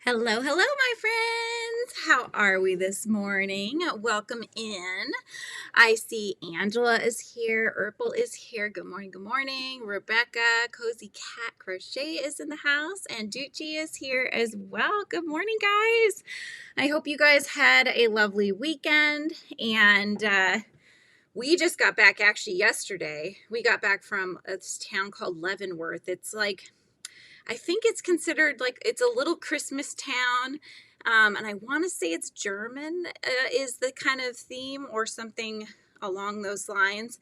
Hello, hello, my friends. How are we this morning? Welcome in. I see Angela is here. Urpel is here. Good morning, good morning. Rebecca, Cozy Cat Crochet is in the house. And Ducci is here as well. Good morning, guys. I hope you guys had a lovely weekend. And we just got back actually yesterday. We got back from a town called Leavenworth. It's like, I think it's considered like it's a little Christmas town. And I want to say it's German is the kind of theme or something along those lines.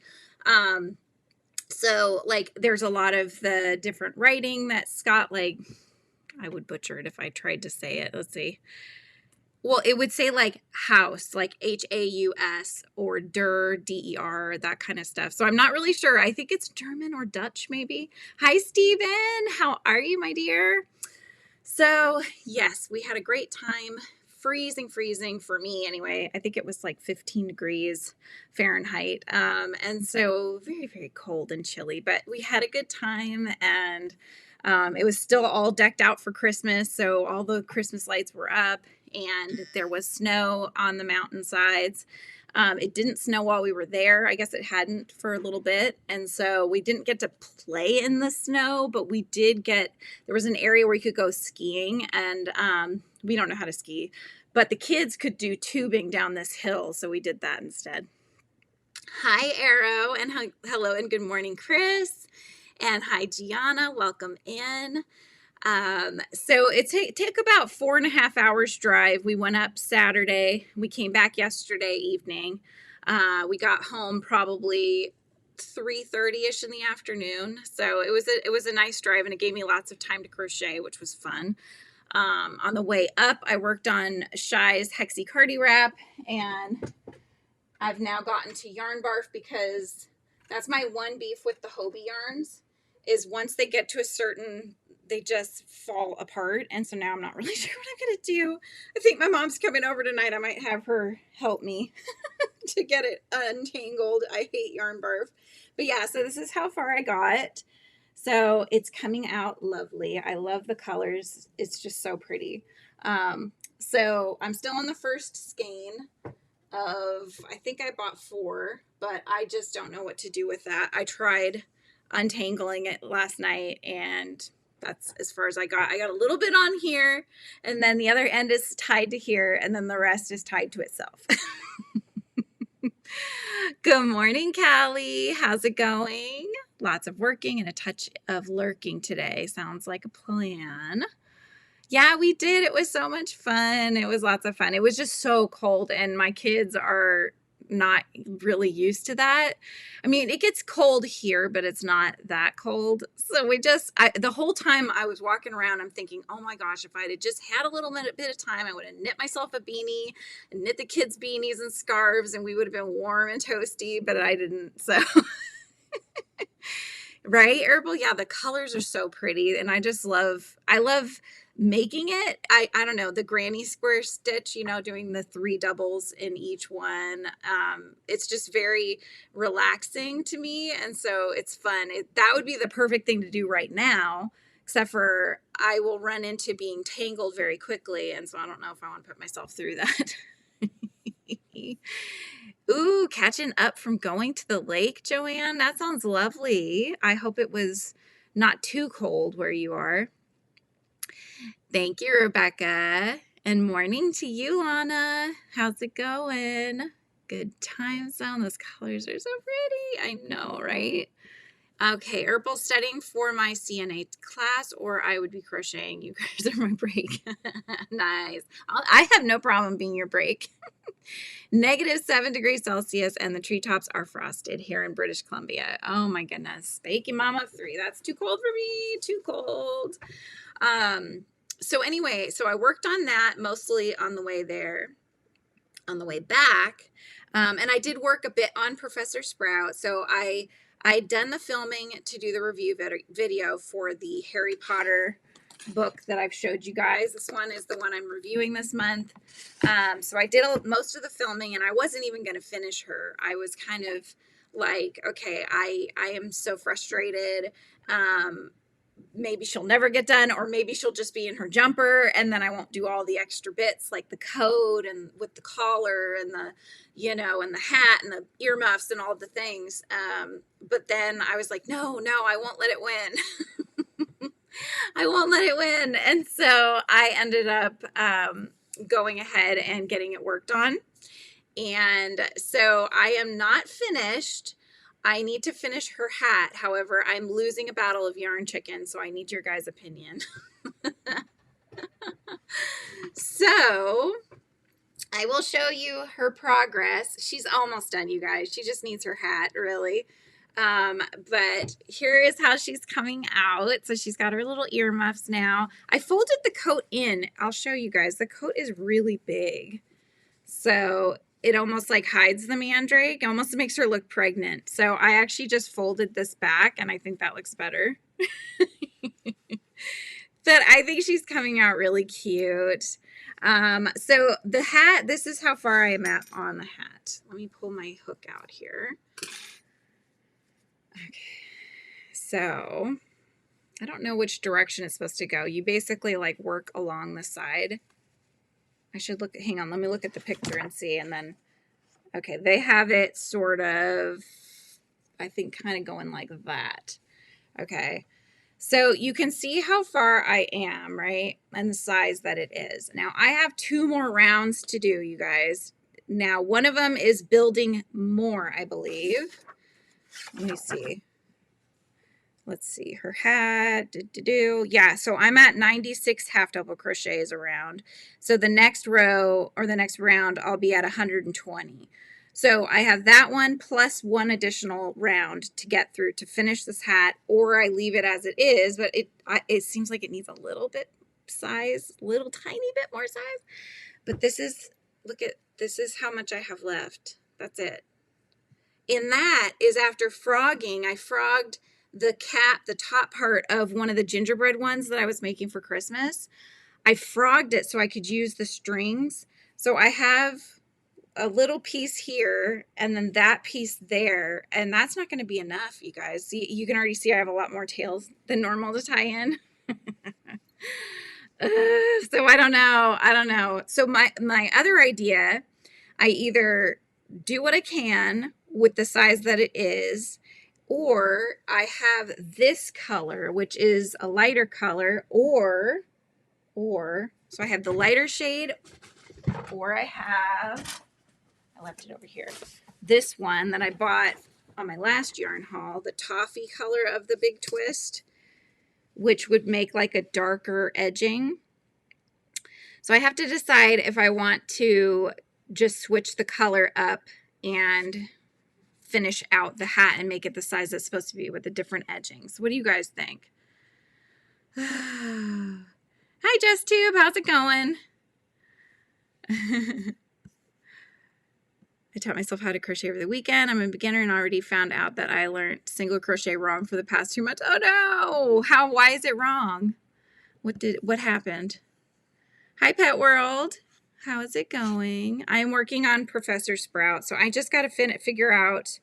So like there's a lot of the different writing that Scott, like, I would butcher it if I tried to say it. Let's see. Well, it would say like house, like Haus, or der, that kind of stuff. So I'm not really sure. I think it's German or Dutch, maybe. Hi, Stephen. How are you, my dear? So, yes, we had a great time. Freezing for me anyway. I think it was like 15 degrees Fahrenheit. And so very, very cold and chilly, but we had a good time, and it was still all decked out for Christmas. So all the Christmas lights were up, and there was snow on the mountainsides. It didn't snow while we were there. I guess it hadn't for a little bit. And so we didn't get to play in the snow, but we did there was an area where you could go skiing, and we don't know how to ski, but the kids could do tubing down this hill. So we did that instead. Hi, Arrow, and hello and good morning, Chris. And hi, Gianna. Welcome in. So it took about 4.5 hours drive. We went up Saturday. We came back yesterday evening. We got home probably 3:30ish in the afternoon. So it was a nice drive, and it gave me lots of time to crochet, which was fun. On the way up, I worked on Shy's Hexie Cardi wrap, and I've now gotten to yarn barf because that's my one beef with the Hobie yarns is once they get to a certain, they just fall apart. And so now I'm not really sure what I'm going to do. I think my mom's coming over tonight. I might have her help me to get it untangled. I hate yarn barf. But yeah, so this is how far I got. So it's coming out lovely. I love the colors. It's just so pretty. So I'm still on the first skein of, I think I bought 4, but I just don't know what to do with that. I tried untangling it last night, and that's as far as I got. I got a little bit on here, and then the other end is tied to here, and then the rest is tied to itself. Good morning, Callie. How's it going? Lots of working and a touch of lurking today. Sounds like a plan. Yeah, we did. It was so much fun. It was lots of fun. It was just so cold, and my kids are not really used to that. I mean, it gets cold here, but it's not that cold. So the whole time I was walking around, I'm thinking, oh my gosh, if I'd just had a little bit of time, I would have knit myself a beanie and knit the kids beanies and scarves, and we would have been warm and toasty, but I didn't. So right, Herbal? Yeah, the colors are so pretty, and I love making it. I don't know, the granny square stitch, doing the 3 doubles in each one. It's just very relaxing to me, and so it's fun. That would be the perfect thing to do right now, except for I will run into being tangled very quickly, and so I don't know if I want to put myself through that. Ooh, catching up from going to the lake, Joanne. That sounds lovely. I hope it was not too cold where you are. Thank you, Rebecca. And morning to you, Lana. How's it going? Good time zone. Those colors are so pretty. I know, right? Okay, Herbal studying for my CNA class, or I would be crocheting. You guys are my break. Nice. I have no problem being your break. -7 degrees Celsius, and the treetops are frosted here in British Columbia. Oh my goodness. Baking mama of 3. That's too cold for me. Too cold. So anyway, so I worked on that mostly on the way there. On the way back, and I did work a bit on Professor Sprout. So I'd done the filming to do the review video for the Harry Potter book that I've showed you guys. This one is the one I'm reviewing this month. So I did most of the filming, and I wasn't even going to finish her. I was kind of like, okay, I am so frustrated maybe she'll never get done, or maybe she'll just be in her jumper and then I won't do all the extra bits like the coat and with the collar and the, you know, and the hat and the earmuffs and all the things. But then I was like, no, I won't let it win. I won't let it win. And so I ended up going ahead and getting it worked on. And so I am not finished. I need to finish her hat. However, I'm losing a battle of yarn chicken, so I need your guys' opinion. So I will show you her progress. She's almost done, you guys. She just needs her hat, really. But here is how she's coming out. So she's got her little earmuffs now. I folded the coat in. I'll show you guys. The coat is really big. So it almost like hides the mandrake, almost makes her look pregnant. So I actually just folded this back and I think that looks better. But I think she's coming out really cute. So the hat, this is how far I am at on the hat. Let me pull my hook out here. Okay. So I don't know which direction it's supposed to go. You basically like work along the side. I should look, hang on, let me look at the picture and see, and then, okay, they have it sort of, I think, kind of going like that. Okay, so you can see how far I am, right, and the size that it is. Now, I have 2 more rounds to do, you guys. Now, one of them is building more, I believe. Let me see. Let's see, her hat, yeah, so I'm at 96 half double crochets around. So the next row or the next round, I'll be at 120. So I have that one plus 1 additional round to get through to finish this hat, or I leave it as it is, but it seems like it needs a little bit size, little tiny bit more size. But this is, look at, this is how much I have left. That's it. And that is after frogging. I frogged the cap, the top part of one of the gingerbread ones that I was making for Christmas. I frogged it so I could use the strings. So I have a little piece here and then that piece there, and that's not going to be enough, you guys. See, you can already see I have a lot more tails than normal to tie in. So I don't know. So my other idea, I either do what I can with the size that it is, or I have this color, which is a lighter color, or, so I have the lighter shade, or I left it over here, this one that I bought on my last yarn haul, the toffee color of the big twist, which would make like a darker edging. So I have to decide if I want to just switch the color up and finish out the hat and make it the size it's supposed to be with the different edgings. What do you guys think? Hi, Jess Tube. How's it going? I taught myself how to crochet over the weekend. I'm a beginner and already found out that I learned single crochet wrong for the past 2 months. Oh no! Why is it wrong? What happened? Hi, Pet World. How is it going? I'm working on Professor Sprout, so I just got to figure out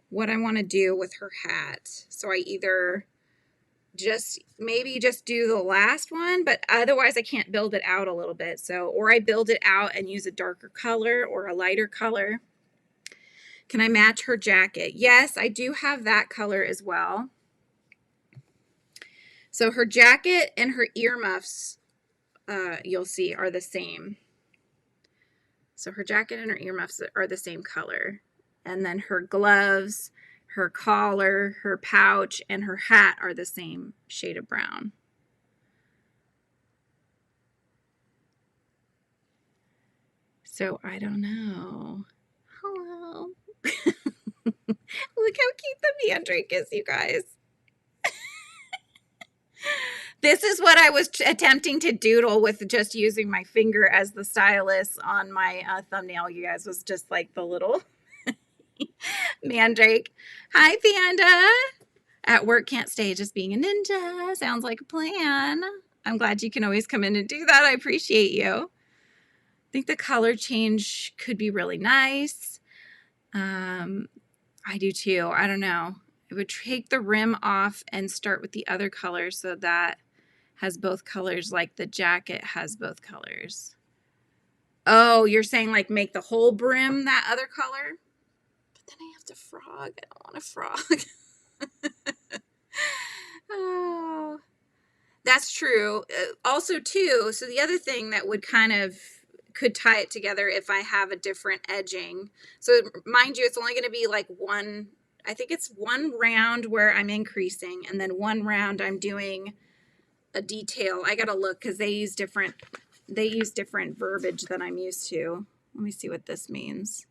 what I want to do with her hat. So I either maybe just do the last one, but otherwise I can't build it out a little bit. So, or I build it out and use a darker color or a lighter color. Can I match her jacket? Yes, I do have that color as well. So her jacket and her earmuffs, you'll see, are the same. So her jacket and her earmuffs are the same color. And then her gloves, her collar, her pouch, and her hat are the same shade of brown. So I don't know. Hello. Look how cute the mandrake is, you guys. This is what I was attempting to doodle with just using my finger as the stylus on my thumbnail, you guys, was just like the little mandrake. Hi, Panda. At work, can't stay, just being a ninja. Sounds like a plan. I'm glad you can always come in and do that. I appreciate you. I think the color change could be really nice. I do too. I don't know. I would take the rim off and start with the other color so that has both colors like the jacket has both colors. Oh, you're saying like make the whole brim that other color? But then I have to frog. I don't want to frog. Oh, that's true. Also too, so the other thing that would kind of could tie it together if I have a different edging. So mind you, it's only going to be like one, I think it's one round where I'm increasing and then one round I'm doing a detail. I got to look because they use different verbiage than I'm used to. Let me see what this means.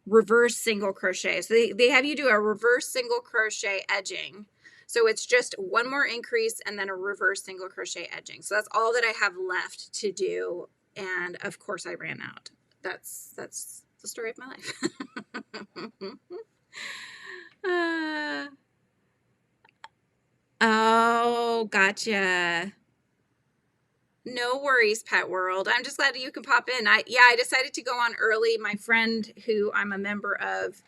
Reverse single crochet. So they have you do a reverse single crochet edging. So it's just one more increase and then a reverse single crochet edging. So that's all that I have left to do. And of course I ran out. That's the story of my life. Oh, gotcha. No worries, Pet World. I'm just glad you can pop in. I decided to go on early. My friend who I'm a member of,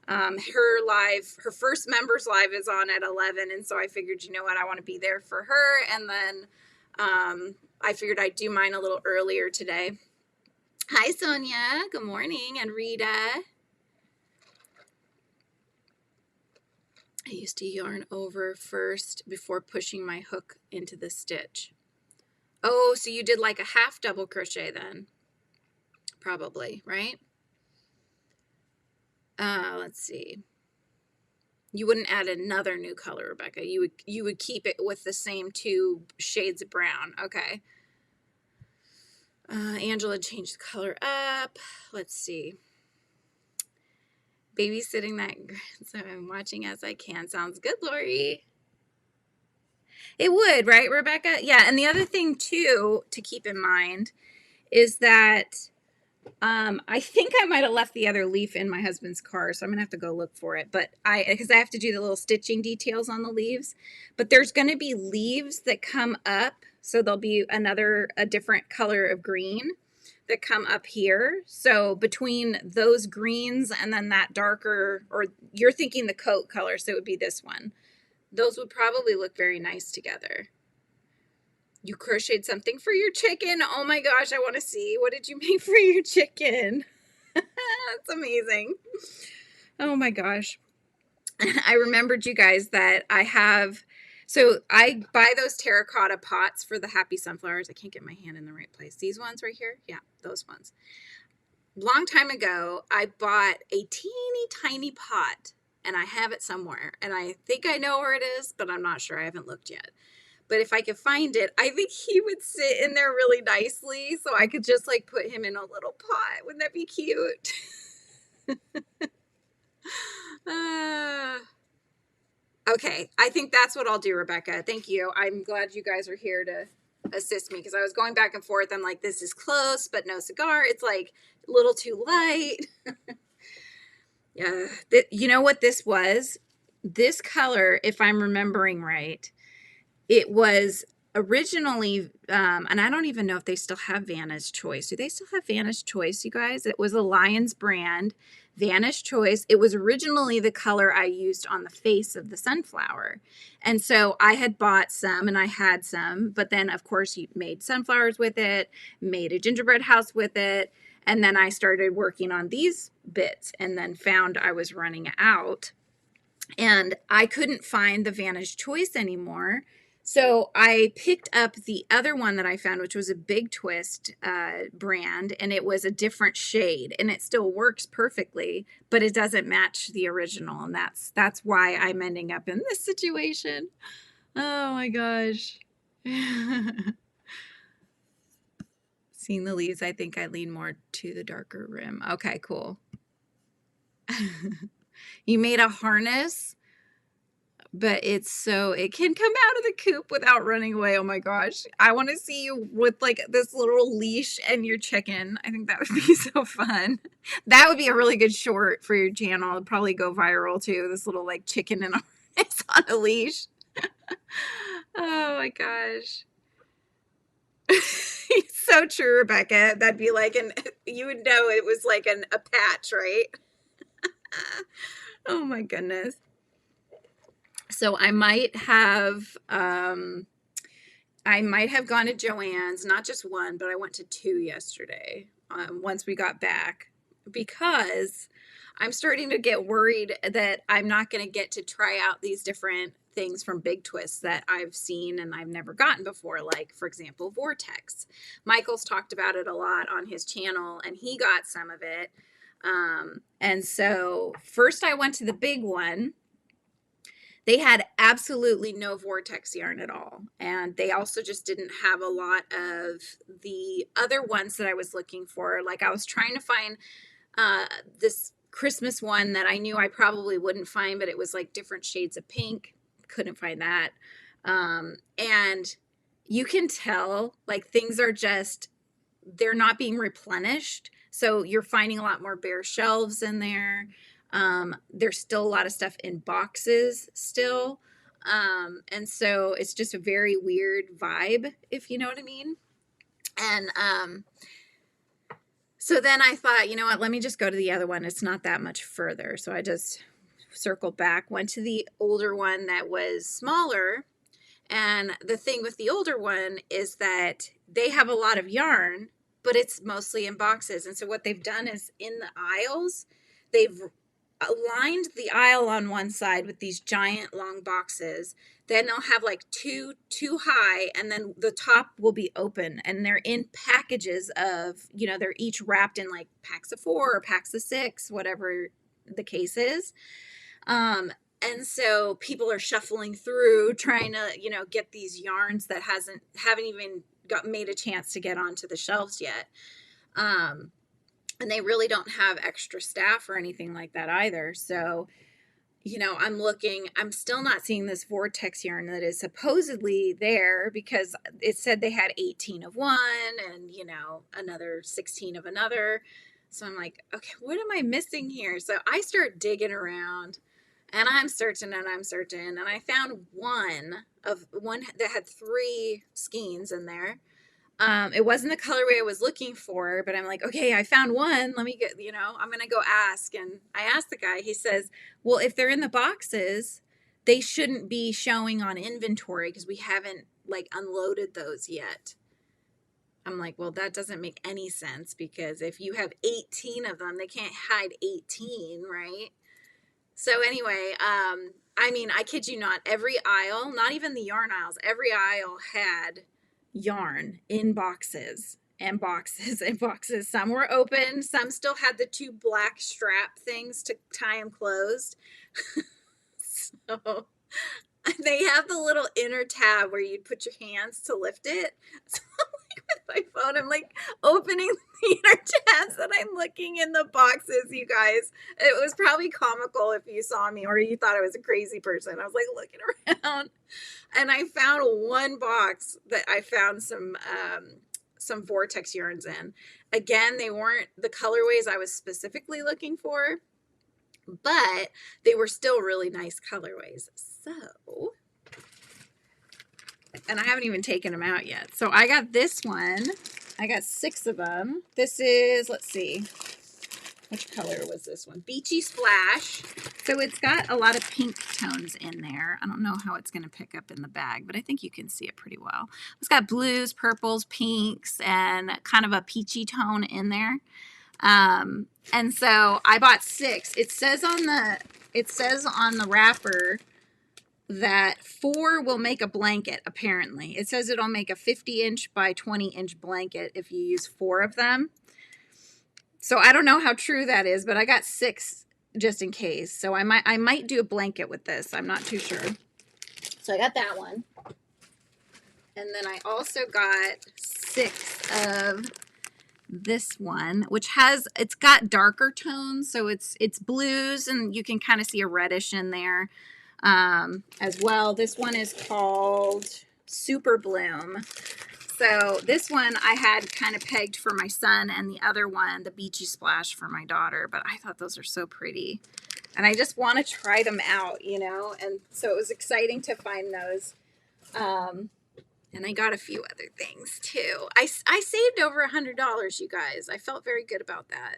her first members live is on at 11. And so I figured, you know what, I want to be there for her. And then I figured I'd do mine a little earlier today. Hi, Sonia. Good morning. And Rita. I used to yarn over first before pushing my hook into the stitch. Oh, so you did like a half double crochet then? Probably, right? Let's see. You wouldn't add another new color, Rebecca. You would keep it with the same 2 shades of brown. Okay. Angela changed the color up. Let's see. Babysitting that, so I'm watching as I can. Sounds good, Lori. It would, right, Rebecca? Yeah, and the other thing, too, to keep in mind is that I think I might have left the other leaf in my husband's car, so I'm going to have to go look for it. But because I have to do the little stitching details on the leaves. But there's going to be leaves that come up, so there'll be a different color of green that come up here. So between those greens and then that darker, or you're thinking the coat color, so it would be this one. Those would probably look very nice together. You crocheted something for your chicken. Oh my gosh, I want to see. What did you make for your chicken? That's amazing. Oh my gosh. I remembered, you guys, that I have, so I buy those terracotta pots for the happy sunflowers. I can't get my hand in the right place. These ones right here? Yeah, those ones. Long time ago, I bought a teeny tiny pot and I have it somewhere. And I think I know where it is, but I'm not sure. I haven't looked yet. But if I could find it, I think he would sit in there really nicely. So I could just like put him in a little pot. Wouldn't that be cute? Okay, I think that's what I'll do, Rebecca. Thank you. I'm glad you guys are here to assist me because I was going back and forth. I'm like, this is close, but no cigar. It's like a little too light. Yeah. You know what this was? This color, if I'm remembering right, it was originally, and I don't even know if they still have Vanna's Choice. Do they still have Vanna's Choice, you guys? It was a Lion's brand, Vanna's Choice. It was originally the color I used on the face of the sunflower. And so I had bought some and I had some, but then of course you made sunflowers with it, made a gingerbread house with it. And then I started working on these bits and then found I was running out and I couldn't find the Vanna's Choice anymore. So I picked up the other one that I found, which was a Big Twist brand, and it was a different shade, and it still works perfectly, but it doesn't match the original, and that's why I'm ending up in this situation. Oh my gosh. Seeing the leaves, I think I lean more to the darker rim. Okay, cool. You made a harness? But it's so it can come out of the coop without running away. Oh my gosh. I want to see you with like this little leash and your chicken. I think that would be so fun. That would be a really good short for your channel. It'd probably go viral too. This little like chicken and it's on a leash. Oh my gosh. So true, Rebecca. That'd be like you would know it was like a patch, right? Oh my goodness. So I might have gone to Joann's, not just one, but I went to two yesterday, once we got back, because I'm starting to get worried that I'm not going to get to try out these different things from Big Twist that I've seen and I've never gotten before, like, for example, Vortex. Michael's talked about it a lot on his channel, and he got some of it. And so first I went to the big one. They had absolutely no Vortex yarn at all. And they also just didn't have a lot of the other ones that I was looking for. Like, I was trying to find this Christmas one that I knew I probably wouldn't find, but it was like different shades of pink. Couldn't find that. And you can tell, like, things are just, they're not being replenished. So you're finding a lot more bare shelves in there. There's still a lot of stuff in boxes still. And so it's just a very weird vibe, if you know what I mean. And so then I thought, you know what, let me just go to the other one. It's not that much further. So I just circled back, went to the older one that was smaller. And the thing with the older one is that they have a lot of yarn, but it's mostly in boxes. And so what they've done is in the aisles, they've aligned the aisle on one side with these giant long boxes. Then they'll have like two high, and then the top will be open, and they're in packages of, you know, they're each wrapped in like packs of 4 or packs of 6, whatever the case is. And so people are shuffling through trying to, you know, get these yarns that haven't even made a chance to get onto the shelves yet. And they really don't have extra staff or anything like that either. So, you know, I'm still not seeing this Vortex yarn that is supposedly there, because it said they had 18 of one and, you know, another 16 of another. So I'm like, okay, what am I missing here? So I start digging around, and I'm searching, and I found one that had 3 skeins in there. It wasn't the colorway I was looking for, but I'm like, okay, I found one. Let me get, you know, I'm going to go ask. And I asked the guy, he says, well, if they're in the boxes, they shouldn't be showing on inventory because we haven't like unloaded those yet. I'm like, well, that doesn't make any sense, because if you have 18 of them, they can't hide 18, right? So anyway, I mean, I kid you not, every aisle, not even the yarn aisles, every aisle had yarn in boxes and boxes and boxes. Some were open, some still had the 2 black strap things to tie them closed. So they have the little inner tab where you'd put your hands to lift it. So like with my phone, I'm like opening the inner tabs and I'm looking in the boxes, you guys. It was probably comical if you saw me or you thought I was a crazy person. I was like looking around, and I found one box that I found some Vortex yarns in. Again, they weren't the colorways I was specifically looking for, but they were still really nice colorways. So, and I haven't even taken them out yet. So I got this one. I got 6 of them. This is, let's see, which color was this one? Beachy Splash. So it's got a lot of pink tones in there. I don't know how it's going to pick up in the bag, but I think you can see it pretty well. It's got blues, purples, pinks, and kind of a peachy tone in there. And so I bought 6. It says on the wrapper that 4 will make a blanket, apparently. It says it'll make a 50-inch by 20-inch blanket if you use 4 of them. So I don't know how true that is, but I got 6 just in case. So I might do a blanket with this. I'm not too sure. So I got that one. And then I also got 6 of this one, which it's got darker tones. So it's blues, and you can kind of see a reddish in there as well. This one is called Super Bloom. So this one I had kind of pegged for my son, and the other one, the Beachy Splash, for my daughter. But I thought those are so pretty, and I just want to try them out, you know. And so it was exciting to find those. And I got a few other things too. I saved over $100, you guys. I felt very good about that.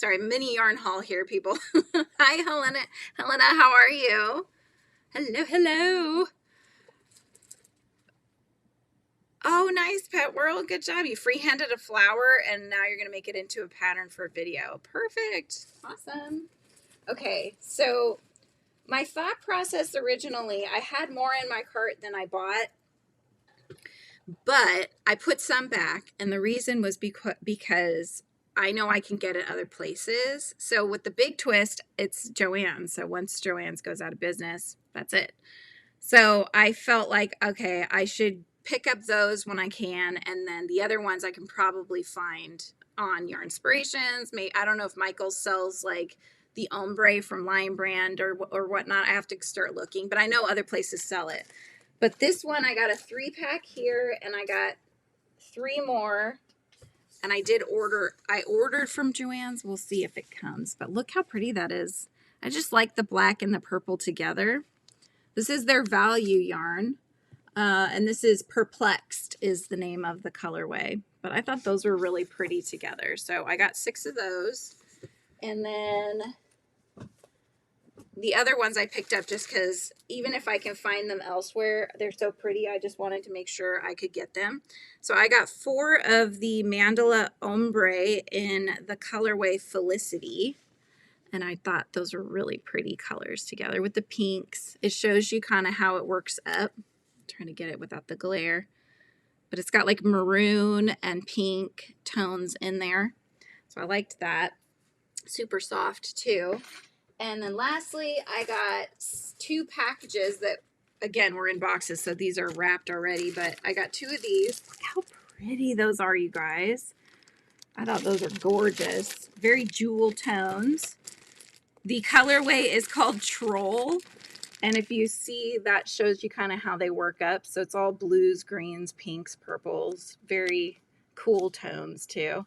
Sorry, mini yarn haul here, people. Hi, Helena. Helena, how are you? Hello, hello. Oh, nice, Pet World. Good job. You free-handed a flower, and now you're going to make it into a pattern for a video. Perfect. Awesome. Okay, so my thought process originally, I had more in my cart than I bought, but I put some back, and the reason was because I know I can get it other places. So with the big twist, it's Joann's. So once Joann's goes out of business, that's it. So I felt like, okay, I should pick up those when I can, and then the other ones I can probably find on Yarn Inspirations. I don't know if Michael sells like the ombre from Lion Brand or whatnot. I have to start looking, but I know other places sell it. But this one, I got a 3-pack here, and I got 3 more. And I ordered from Joann's. We'll see if it comes. But look how pretty that is. I just like the black and the purple together. This is their value yarn. And this is Perplexed is the name of the colorway. But I thought those were really pretty together. So I got 6 of those. And then the other ones I picked up just because even if I can find them elsewhere, they're so pretty. I just wanted to make sure I could get them. So I got 4 of the Mandala Ombre in the colorway Felicity. And I thought those were really pretty colors together with the pinks. It shows you kind of how it works up. I'm trying to get it without the glare. But it's got like maroon and pink tones in there. So I liked that. Super soft too. And then lastly, I got 2 packages that, again, were in boxes, so these are wrapped already, but I got 2 of these. Look how pretty those are, you guys. I thought those are gorgeous. Very jewel tones. The colorway is called Troll, and if you see, that shows you kind of how they work up. So it's all blues, greens, pinks, purples. Very cool tones, too.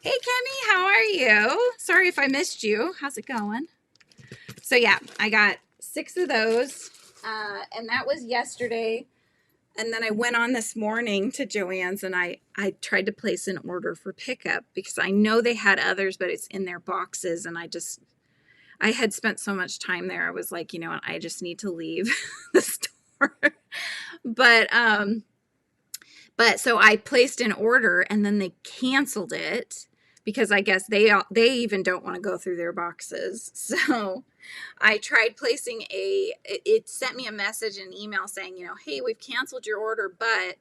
Hey, Kemi, how are you? Sorry if I missed you. How's it going? So yeah, I got 6 of those, and that was yesterday. And then I went on this morning to Joann's, and I tried to place an order for pickup because I know they had others, but it's in their boxes. And I had spent so much time there. I was like, you know what, I just need to leave the store. But so I placed an order, and then they canceled it because I guess they even don't want to go through their boxes. So I tried placing it sent me a message, an email saying, you know, hey, we've canceled your order, but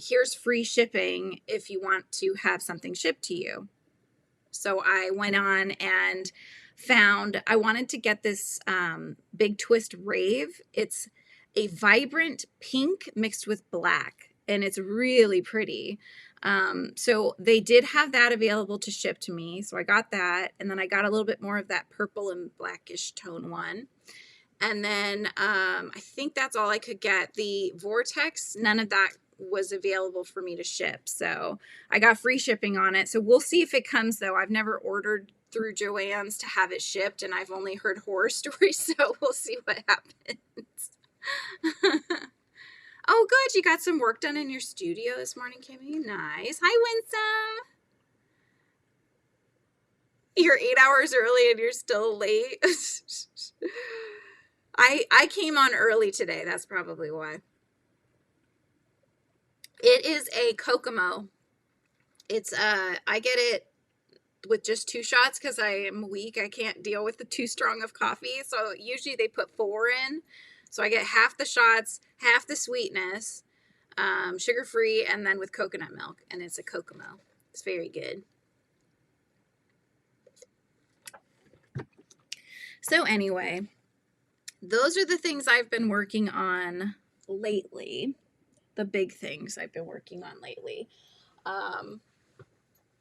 here's free shipping if you want to have something shipped to you. So I went on and found, I wanted to get this Big Twist Rave. It's a vibrant pink mixed with black, and it's really pretty. So they did have that available to ship to me. So I got that. And then I got a little bit more of that purple and blackish tone one. And then I think that's all I could get. The Vortex, none of that was available for me to ship. So I got free shipping on it. So we'll see if it comes, though. I've never ordered through Joann's to have it shipped, and I've only heard horror stories. So we'll see what happens. Oh, good. You got some work done in your studio this morning, Kimmy. Nice. Hi, Winsome. You're 8 hours early and you're still late. I came on early today. That's probably why. It is a Kokomo. It's I get it with just 2 shots because I am weak. I can't deal with the too strong of coffee. So usually they put 4 in. So I get half the shots, half the sweetness, sugar-free, and then with coconut milk. And it's a Kokomo. It's very good. So anyway, those are the things I've been working on lately. The big things I've been working on lately. I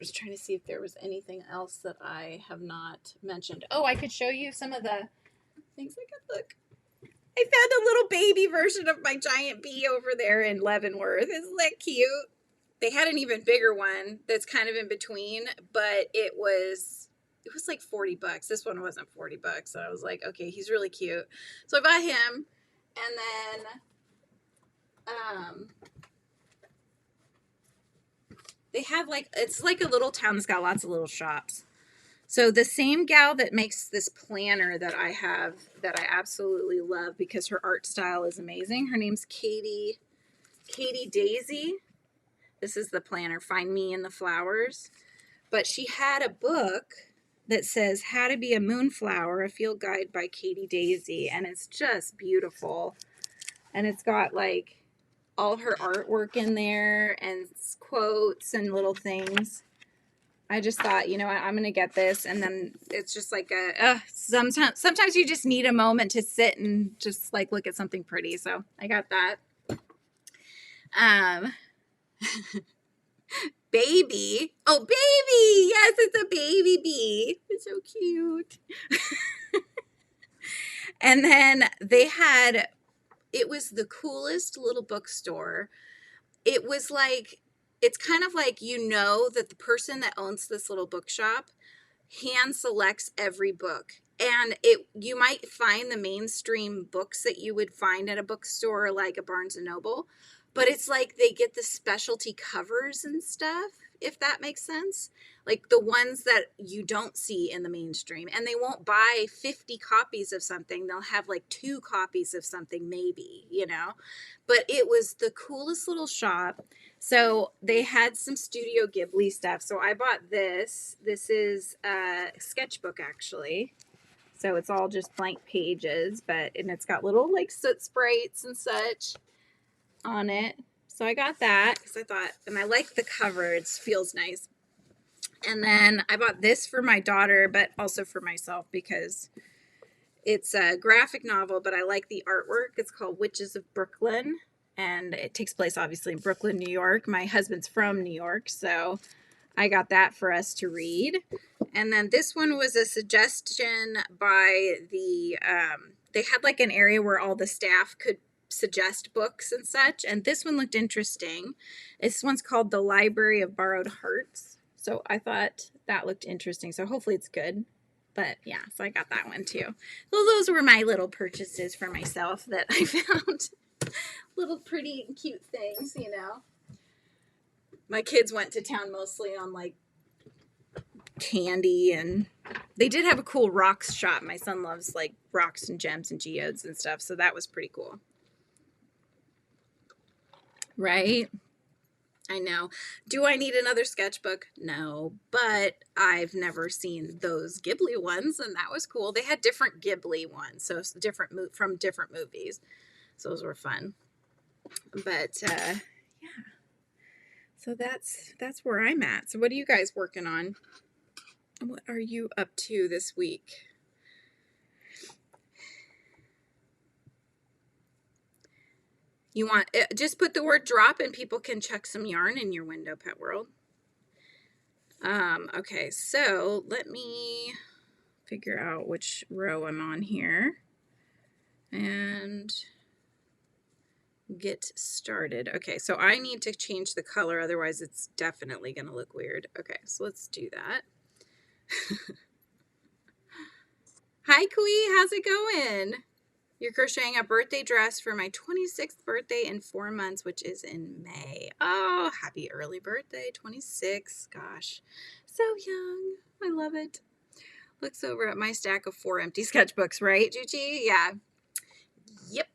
was trying to see if there was anything else that I have not mentioned. Oh, I could show you some of the things I could look. I found a little baby version of my giant bee over there in Leavenworth. Isn't that cute? They had an even bigger one that's kind of in between, but it was like $40. This one wasn't $40. So I was like, okay, he's really cute. So I bought him, and then they have it's like a little town that's got lots of little shops. So the same gal that makes this planner that I have that I absolutely love because her art style is amazing. Her name's Katie Daisy. This is the planner, Find Me in the Flowers. But she had a book that says How to Be a Moonflower, a Field Guide by Katie Daisy. And it's just beautiful. And it's got like all her artwork in there and quotes and little things. I just thought, you know what, I'm going to get this. And then it's just like sometimes you just need a moment to sit and just like look at something pretty. So I got that. Baby. Oh, baby. Yes, it's a baby bee. It's so cute. And then it was the coolest little bookstore. It was like, it's kind of like, you know, that the person that owns this little bookshop hand selects every book. And you might find the mainstream books that you would find at a bookstore like a Barnes & Noble, but it's like they get the specialty covers and stuff, if that makes sense. Like the ones that you don't see in the mainstream. And they won't buy 50 copies of something. They'll have like 2 copies of something maybe, you know. But it was the coolest little shop. So they had some Studio Ghibli stuff. So I bought this. This is a sketchbook actually. So it's all just blank pages, and it's got little like soot sprites and such on it. So I got that because I thought, and I like the cover. It feels nice. And then I bought this for my daughter, but also for myself because it's a graphic novel, but I like the artwork. It's called Witches of Brooklyn, and it takes place obviously in Brooklyn, New York. My husband's from New York, so I got that for us to read. And then this one was a suggestion by they had like an area where all the staff could suggest books and such. And this one looked interesting. This one's called The Library of Borrowed Hearts. So I thought that looked interesting. So hopefully it's good. But yeah, so I got that one too. So those were my little purchases for myself that I found. Little pretty and cute things, you know. My kids went to town mostly on like candy, and they did have a cool rocks shop. My son loves like rocks and gems and geodes and stuff. So that was pretty cool. Right? I know. Do I need another sketchbook? No, but I've never seen those Ghibli ones, and that was cool. They had different Ghibli ones, so different from different movies. So those were fun. But yeah. So that's where I'm at. So what are you guys working on? What are you up to this week? You want just put the word drop and people can check some yarn in your window, Pet World. Okay, so let me figure out which row I'm on here and get started. Okay, so I need to change the color, otherwise it's definitely going to look weird. Okay, so let's do that. Hi, Kui, how's it going? You're crocheting a birthday dress for my 26th birthday in 4 months, which is in May. Oh, happy early birthday, 26. Gosh, so young. I love it. Looks over at my stack of 4 empty sketchbooks, right, Juchi? Yeah. Yep.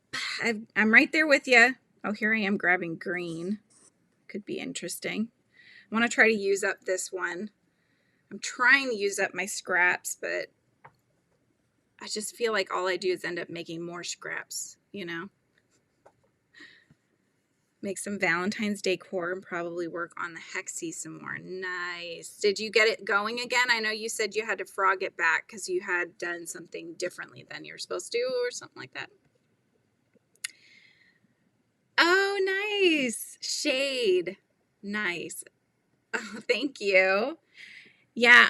I'm right there with you. Oh, here I am grabbing green. Could be interesting. I want to try to use up this one. I'm trying to use up my scraps, but I just feel like all I do is end up making more scraps, you know. Make some Valentine's decor and probably work on the hexie some more. Nice. Did you get it going again? I know you said you had to frog it back because you had done something differently than you're supposed to or something like that. Oh, nice. Shade. Nice. Oh, thank you. Yeah,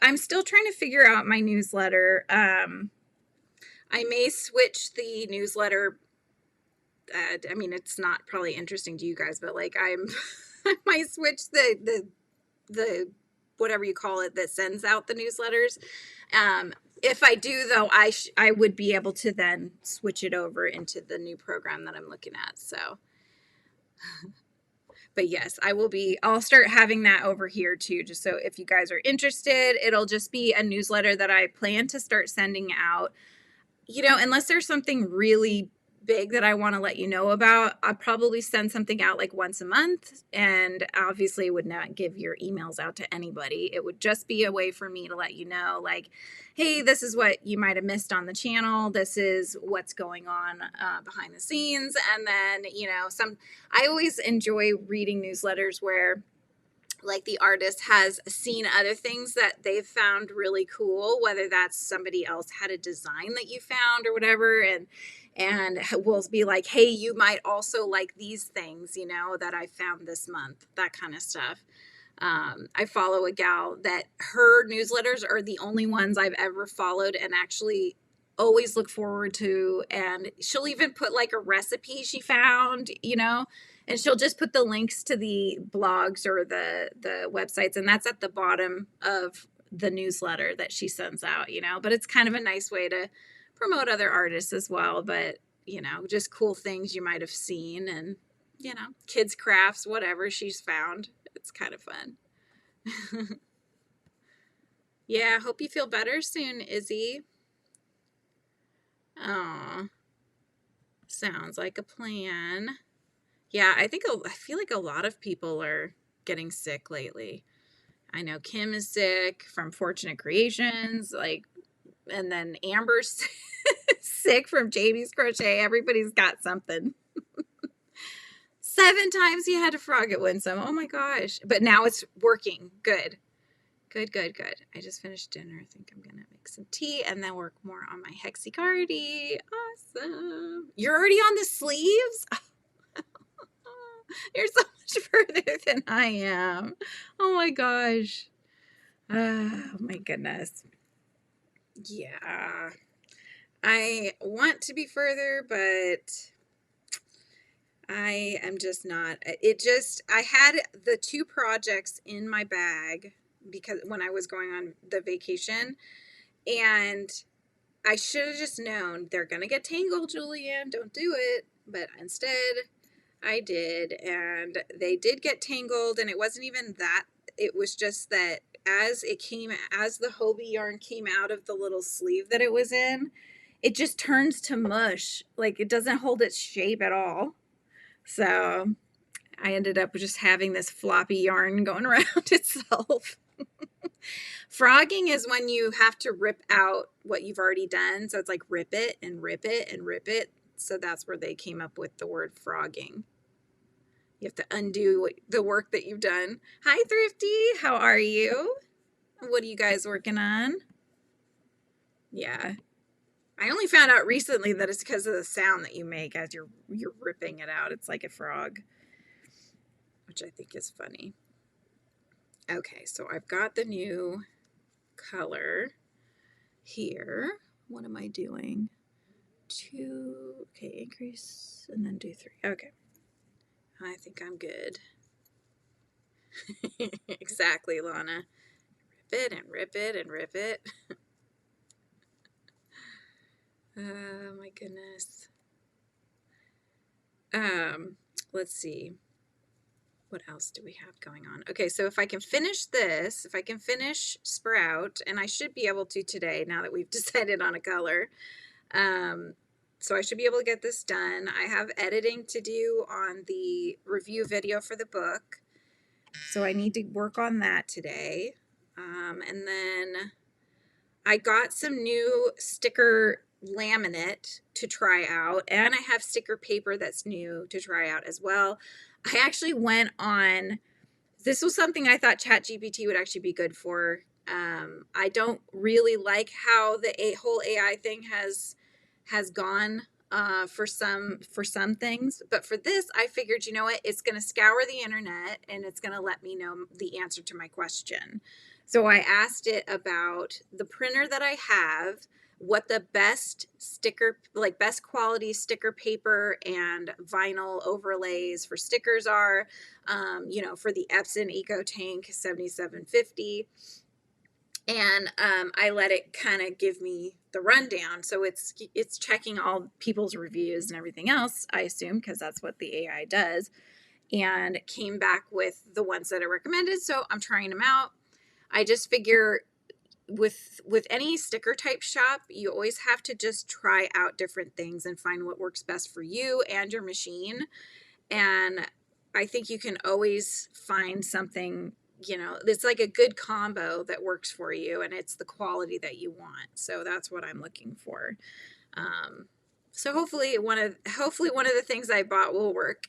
I'm still trying to figure out my newsletter. I may switch the newsletter. I mean, it's not probably interesting to you guys, but like I might switch the whatever you call it that sends out the newsletters. If I do though, I would be able to then switch it over into the new program that I'm looking at. So, yes, I'll start having that over here too, just so if you guys are interested, it'll just be a newsletter that I plan to start sending out. You know, unless there's something really big that I want to let you know about, I'll probably send something out like once a month, and obviously would not give your emails out to anybody. It would just be a way for me to let you know, like, hey, this is what you might have missed on the channel. This is what's going on behind the scenes. And then, you know, I always enjoy reading newsletters where like the artist has seen other things that they've found really cool, whether that's somebody else had a design that you found or whatever, and we'll be like, hey, you might also like these things, you know, that I found this month, that kind of stuff. I follow a gal that her newsletters are the only ones I've ever followed and actually always look forward to, and she'll even put like a recipe she found, you know, and she'll just put the links to the blogs or the websites, and that's at the bottom of the newsletter that she sends out, you know. But it's kind of a nice way to promote other artists as well, but you know, just cool things you might have seen, and you know, kids crafts, whatever she's found. It's kind of fun. Yeah, hope you feel better soon, Izzy. Oh, sounds like a plan. Yeah, I feel like a lot of people are getting sick lately. I know Kim is sick from Fortunate Creations, like, and then Amber's sick from Jamie's Crochet. Everybody's got something. 7 times he had to frog at Winsome. Oh my gosh. But now it's working. Good. Good, good, good. I just finished dinner. I think I'm going to make some tea and then work more on my hexacardy. Awesome. You're already on the sleeves? You're so much further than I am. Oh my gosh. Oh my goodness. Yeah. I want to be further, but I am just not. I had the 2 projects in my bag because when I was going on the vacation, and I should have just known they're going to get tangled, Julianne. Don't do it. But instead, I did, and they did get tangled, and it wasn't even that. It was just that as the Hobie yarn came out of the little sleeve that it was in, it just turns to mush. Like, it doesn't hold its shape at all. So I ended up just having this floppy yarn going around itself. Frogging is when you have to rip out what you've already done. So it's like rip it and rip it and rip it. So that's where they came up with the word frogging. You have to undo the work that you've done. Hi, Thrifty. How are you? What are you guys working on? Yeah. I only found out recently that it's because of the sound that you make as you're ripping it out. It's like a frog, which I think is funny. Okay, so I've got the new color here. What am I doing? 2, okay, increase, and then do 3. Okay. I think I'm good. Exactly, Lana. Rip it and rip it and rip it. Oh my goodness. Let's see. What else do we have going on? Okay, so if I can finish this, if I can finish Sprout, and I should be able to today now that we've decided on a color. So I should be able to get this done. I have editing to do on the review video for the book. So I need to work on that today. And then I got some new sticker laminate to try out, and I have sticker paper that's new to try out as well. I actually went on, this was something I thought ChatGPT would actually be good for. I don't really like how the whole AI thing has gone for some things, but for this, I figured, you know what, it's going to scour the internet and it's going to let me know the answer to my question. So I asked it about the printer that I have, what the best sticker, like best quality sticker paper and vinyl overlays for stickers are, you know, for the Epson Eco Tank 7750. And I let it kind of give me the rundown. So it's checking all people's reviews and everything else, I assume, because that's what the AI does. and came back with the ones that are recommended. So I'm trying them out. I just figure with any sticker type shop, you always have to just try out different things and find what works best for you and your machine. And I think you can always find something, you know, it's like a good combo that works for you and it's the quality that you want. So that's what I'm looking for. So hopefully one of the things I bought will work.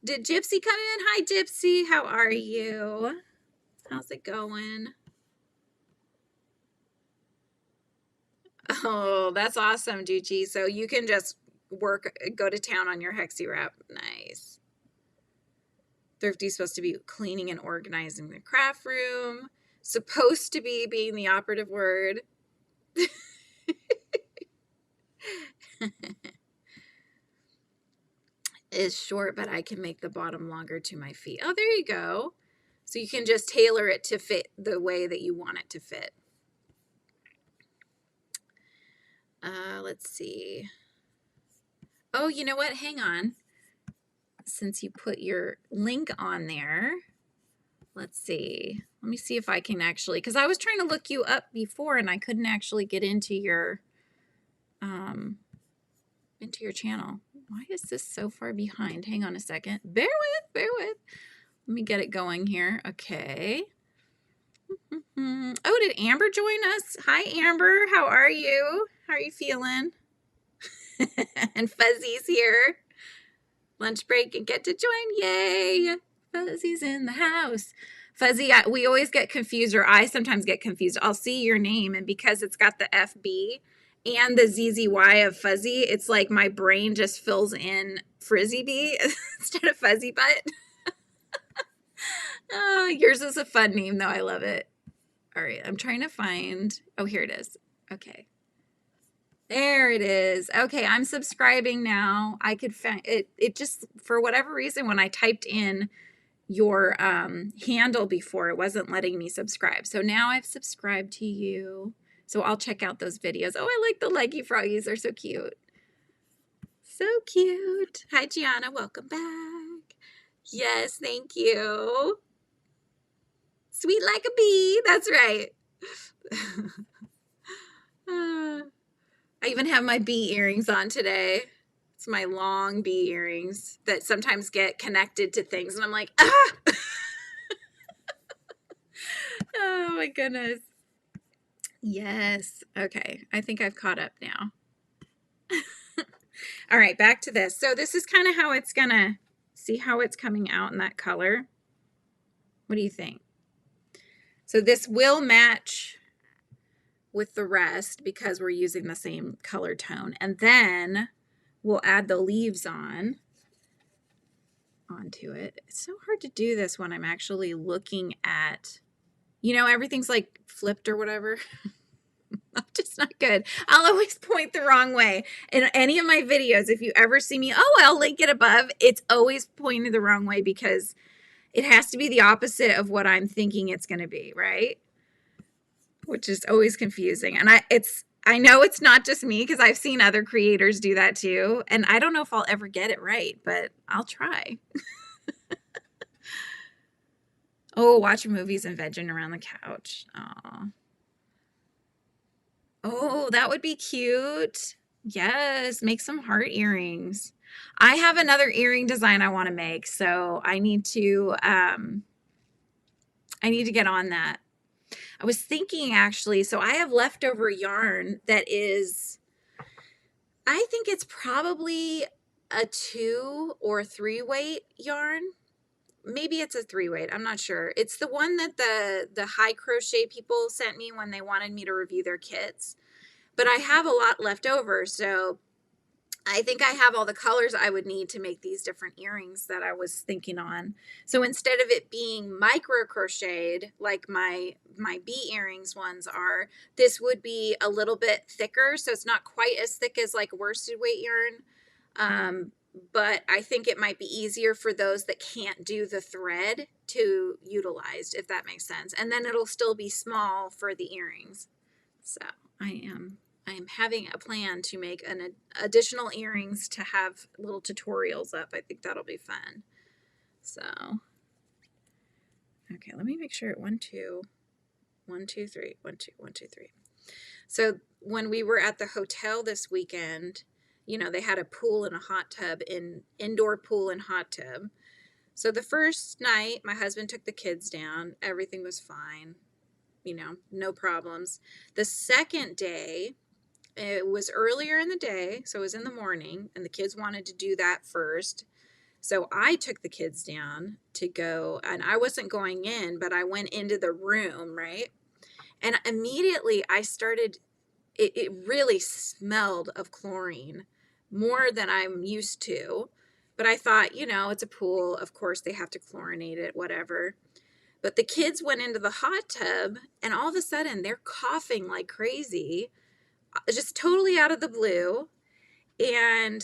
Did Gypsy come in? Hi, Gypsy. How are you? How's it going? Oh, that's awesome, Ducci. So you can just go to town on your Hexie wrap. Nice. Thrifty's supposed to be cleaning and organizing the craft room. Supposed to be being the operative word. Is short, but I can make the bottom longer to my feet. Oh, there you go. So you can just tailor it to fit the way that you want it to fit. Let's see. Oh, you know what? Hang on. Since you put your link on there, let's see. Let me see if I can actually, because I was trying to look you up before and I couldn't actually get into your channel. Why is this so far behind? Hang on a second. Bear with. Let me get it going here. Okay. Oh, did Amber join us? Hi, Amber. How are you? How are you feeling? And Fuzzy's here. Lunch break and get to join. Yay. Fuzzy's in the house. Fuzzy, we always get confused, or I sometimes get confused. I'll see your name, and because it's got the FB and the ZZY of Fuzzy, it's like my brain just fills in FRIZZY'S instead of Fuzzy Butt. Oh, yours is a fun name, though. I love it. All right, I'm trying to find. Oh, here it is. Okay. There it is. Okay, I'm subscribing now. I could find it. It just, for whatever reason, when I typed in your handle before, it wasn't letting me subscribe. So now I've subscribed to you. So I'll check out those videos. Oh, I like the leggy froggies. They're so cute. So cute. Hi, Gianna. Welcome back. Yes, thank you. Sweet like a bee. That's right. I even have my bee earrings on today. It's my long bee earrings that sometimes get connected to things. And I'm like, ah! Oh, my goodness. Yes. Okay. I think I've caught up now. All right. Back to this. So this is kind of how it's going to, see how it's coming out in that color. What do you think? So this will match with the rest because we're using the same color tone. And then we'll add the leaves onto it. It's so hard to do this when I'm actually looking at, you know, everything's like flipped or whatever. I'm just not good. I'll always point the wrong way. In any of my videos, if you ever see me, oh, I'll link it above, it's always pointed the wrong way because it has to be the opposite of what I'm thinking it's going to be, right? Which is always confusing. And I know it's not just me because I've seen other creators do that too. And I don't know if I'll ever get it right, but I'll try. Oh, watching movies and vegging around the couch. Aw. Oh, that would be cute. Yes, make some heart earrings. I have another earring design I want to make, so I need to get on that. I was thinking actually, so I have leftover yarn that is, I think it's probably a 2 or 3 weight yarn. Maybe it's a 3 weight. I'm not sure. It's the one that the high crochet people sent me when they wanted me to review their kits. But I have a lot left over, so I think I have all the colors I would need to make these different earrings that I was thinking on. So instead of it being micro crocheted like my bee earrings ones are, this would be a little bit thicker. So it's not quite as thick as like worsted weight yarn. But I think it might be easier for those that can't do the thread to utilize, if that makes sense. And then it'll still be small for the earrings. So I am I'm having a plan to make an additional earrings to have little tutorials up. I think that'll be fun. So, okay, let me make sure. 1, 2, 1, 2, 3, 1, 2, 1, 2, 3. So when we were at the hotel this weekend, you know, they had a pool and a hot tub, indoor pool and hot tub. So the first night, my husband took the kids down. Everything was fine, you know, no problems. The second day, it was earlier in the day, so it was in the morning, and the kids wanted to do that first. So I took the kids down to go, and I wasn't going in, but I went into the room, right? And immediately I started, it really smelled of chlorine more than I'm used to. But I thought, you know, it's a pool. Of course, they have to chlorinate it, whatever. But the kids went into the hot tub, and all of a sudden they're coughing like crazy, just totally out of the blue. And,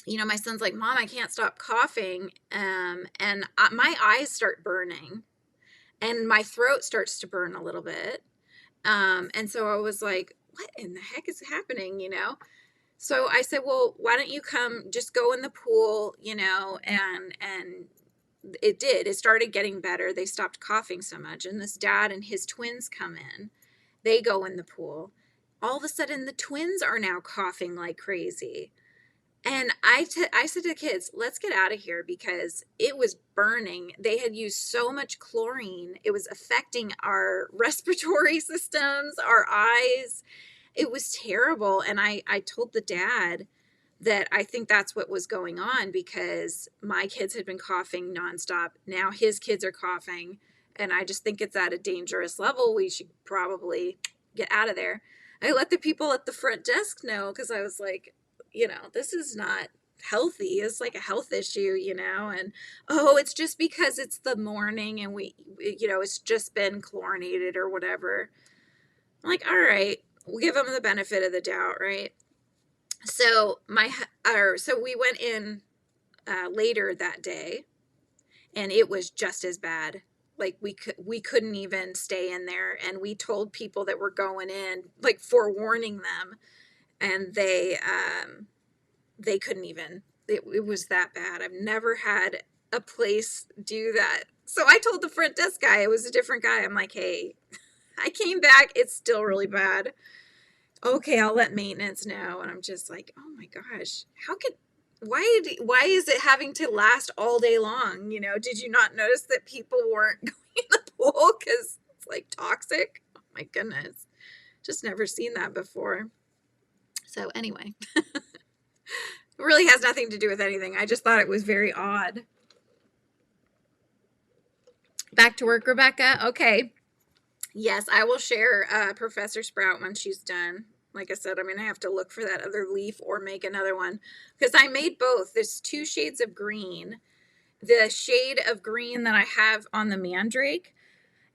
you know, my son's like, Mom, I can't stop coughing. And my eyes start burning, and my throat starts to burn a little bit. And so I was like, what in the heck is happening, you know? So I said, well, why don't you come, just go in the pool, you know, and it did. It started getting better. They stopped coughing so much. And this dad and his twins come in. They go in the pool. All of a sudden, the twins are now coughing like crazy. And I said to the kids, let's get out of here, because it was burning. They had used so much chlorine. It was affecting our respiratory systems, our eyes. It was terrible. And I told the dad that I think that's what was going on, because my kids had been coughing nonstop. Now his kids are coughing. And I just think it's at a dangerous level. We should probably get out of there. I let the people at the front desk know, because I was like, you know, this is not healthy. It's like a health issue, you know, and, oh, it's just because it's the morning and we you know, it's just been chlorinated or whatever. I'm like, all right, we'll give them the benefit of the doubt, right? So so we went in later that day, and it was just as bad. Like we couldn't even stay in there, and we told people that were going in, like forewarning them, and they couldn't even. It was that bad. I've never had a place do that. So I told the front desk guy, it was a different guy. I'm like, hey, I came back. It's still really bad. Okay, I'll let maintenance know. And I'm just like, oh my gosh, why is it having to last all day long? You know, did you not notice that people weren't going in the pool because it's like toxic? Oh my goodness. Just never seen that before. So anyway, it really has nothing to do with anything. I just thought it was very odd. Back to work, Rebecca. Okay. Yes, I will share Professor Sprout when she's done. Like I said, I'm going to have to look for that other leaf or make another one, because I made both. There's 2 shades of green. The shade of green that I have on the mandrake,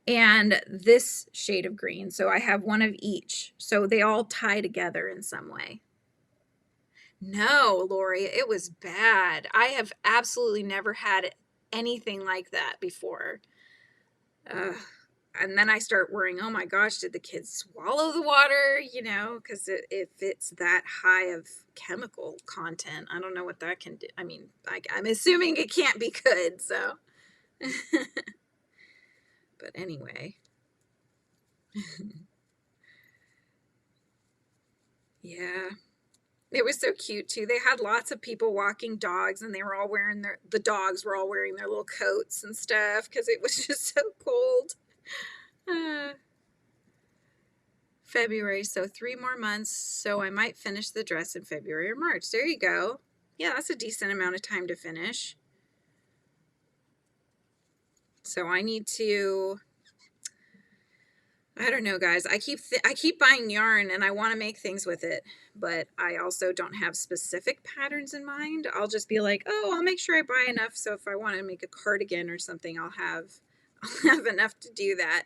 and this shade of green. So I have one of each. So they all tie together in some way. No, Lori, it was bad. I have absolutely never had anything like that before. And then I start worrying, oh my gosh, did the kids swallow the water? You know, because if it's that high of chemical content, I don't know what that can do. I mean, I'm assuming it can't be good, so. But anyway. Yeah. It was so cute too. They had lots of people walking dogs, and they were all wearing the dogs were all wearing their little coats and stuff, because it was just so cold. February, so 3 more months, so I might finish the dress in February or March. There you go. Yeah, that's a decent amount of time to finish. So I need to, I don't know, guys. I keep buying yarn, and I want to make things with it, but I also don't have specific patterns in mind. I'll just be like, oh, I'll make sure I buy enough, so if I want to make a cardigan or something, I'll have enough to do that.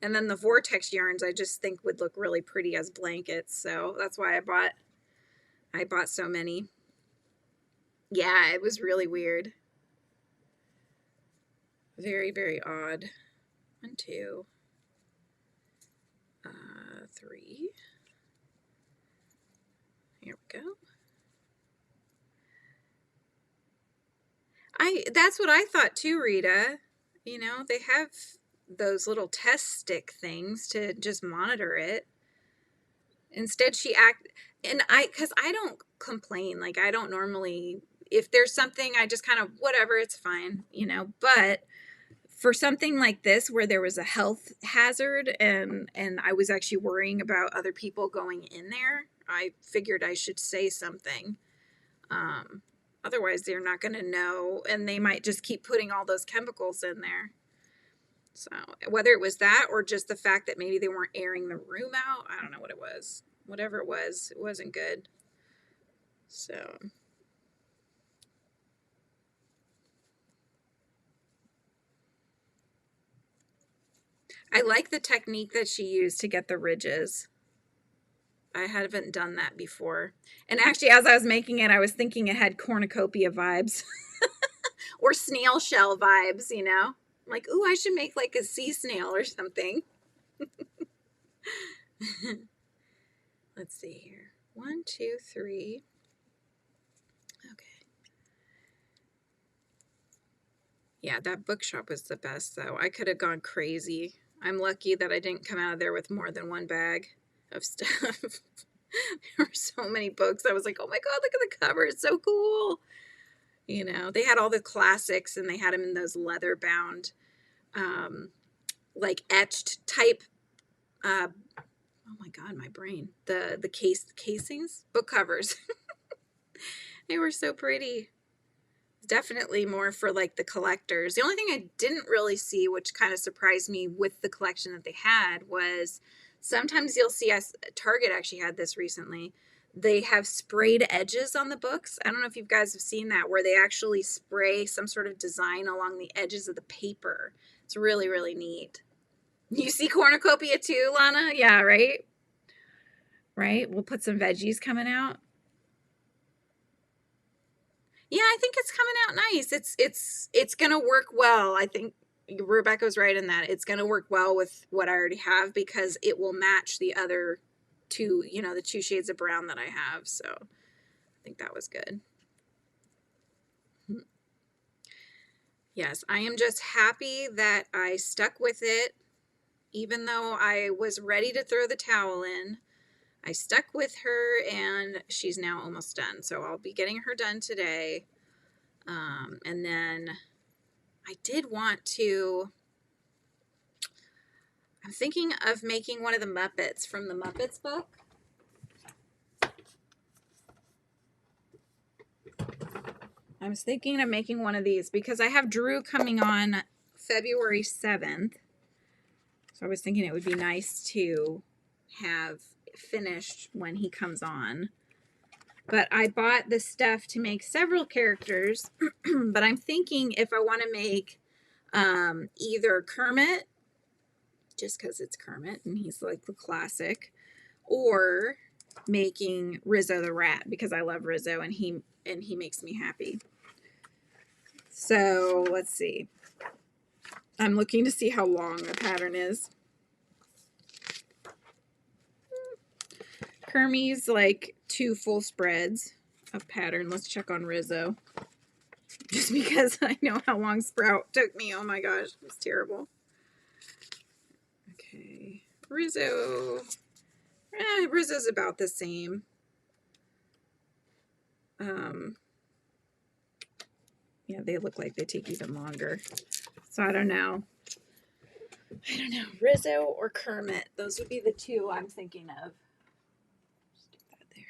And then the vortex yarns I just think would look really pretty as blankets, so that's why I bought so many. Yeah, it was really weird. Very, very odd. 1, 2, 3. Here we go. That's what I thought too, Rita. You know, they have those little test stick things to just monitor it. Instead, because I don't complain. Like, I don't normally, if there's something, I just kind of, whatever, it's fine, you know. But for something like this, where there was a health hazard and I was actually worrying about other people going in there, I figured I should say something. Otherwise, they're not going to know, and they might just keep putting all those chemicals in there. So whether it was that or just the fact that maybe they weren't airing the room out, I don't know what it was. Whatever it wasn't good. So I like the technique that she used to get the ridges. I haven't done that before. And actually, as I was making it, I was thinking it had cornucopia vibes or snail shell vibes, you know? Like, ooh, I should make like a sea snail or something. Let's see here. 1, 2, 3. Okay. Yeah, that bookshop was the best, though. I could have gone crazy. I'm lucky that I didn't come out of there with more than one bag of stuff. There were so many books. I was like, oh my God, look at the cover. It's so cool. You know, they had all the classics and they had them in those leather bound, like etched type, oh my God, my brain, the casings, book covers. They were so pretty. Definitely more for like the collectors. The only thing I didn't really see, which kind of surprised me with the collection that they had, was sometimes you'll see us, Target actually had this recently. They have sprayed edges on the books. I don't know if you guys have seen that, where they actually spray some sort of design along the edges of the paper. It's really, really neat. You see cornucopia too, Lana? Yeah, right? Right? We'll put some veggies coming out. Yeah, I think it's coming out nice. It's gonna work well. I think Rebecca's right in that. It's gonna work well with what I already have because it will match the other two, you know, the 2 shades of brown that I have. So I think that was good. Yes, I am just happy that I stuck with it, even though I was ready to throw the towel in. I stuck with her and she's now almost done. So I'll be getting her done today. And then I did want to, I'm thinking of making one of the Muppets from the Muppets book. I was thinking of making one of these because I have Drew coming on February 7th. So I was thinking it would be nice to have finished when he comes on. But I bought the stuff to make several characters. But I'm thinking if I want to make either Kermit, just because it's Kermit and he's like the classic, or making Rizzo the rat because I love Rizzo and he makes me happy. So let's see. I'm looking to see how long the pattern is. Kermie's like 2 full spreads of pattern. Let's check on Rizzo. Just because I know how long Sprout took me. Oh my gosh, it's terrible. Okay, Rizzo. Rizzo's about the same. Yeah, they look like they take even longer. So I don't know. Rizzo or Kermit. Those would be the 2 I'm thinking of. Stick that there.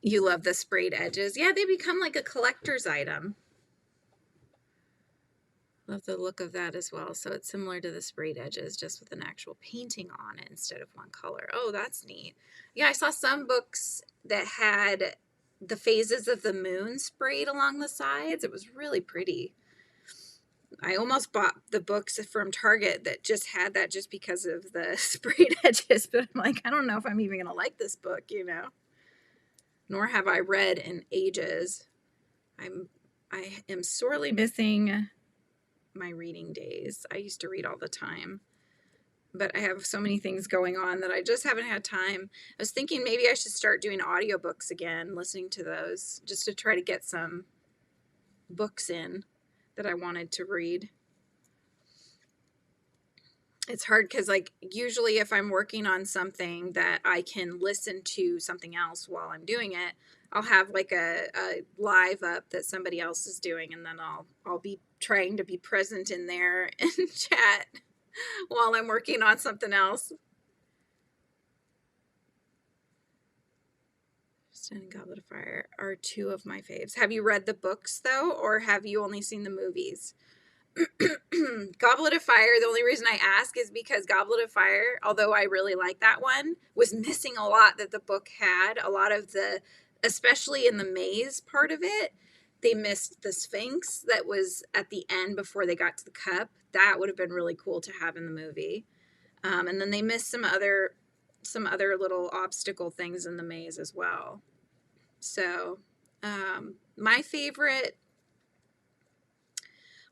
You love the sprayed edges. Yeah, they become like a collector's item. Love the look of that as well. So it's similar to the sprayed edges, just with an actual painting on it instead of one color. Oh, that's neat. Yeah, I saw some books that had the phases of the moon sprayed along the sides. It was really pretty. I almost bought the books from Target that just had that just because of the sprayed edges. But I'm like, I don't know if I'm even going to like this book, you know. Nor have I read in ages. I am sorely missing my reading days. I used to read all the time. but I have so many things going on that I just haven't had time. I was thinking maybe I should start doing audiobooks again, listening to those, just to try to get some books in that I wanted to read. It's hard because, like, usually if I'm working on something that I can listen to something else while I'm doing it, I'll have like a live up that somebody else is doing, and then I'll be trying to be present in there and chat while I'm working on something else. Stand and Goblet of Fire are two of my faves. Have you read the books though, or have you only seen the movies? Goblet of Fire, the only reason I ask is because Goblet of Fire, although I really like that one, was missing a lot that the book had. A lot of the, especially in the maze part of it, they missed the Sphinx that was at the end before they got to the cup. That would have been really cool to have in the movie. And then they missed some other little obstacle things in the maze as well. So my favorite,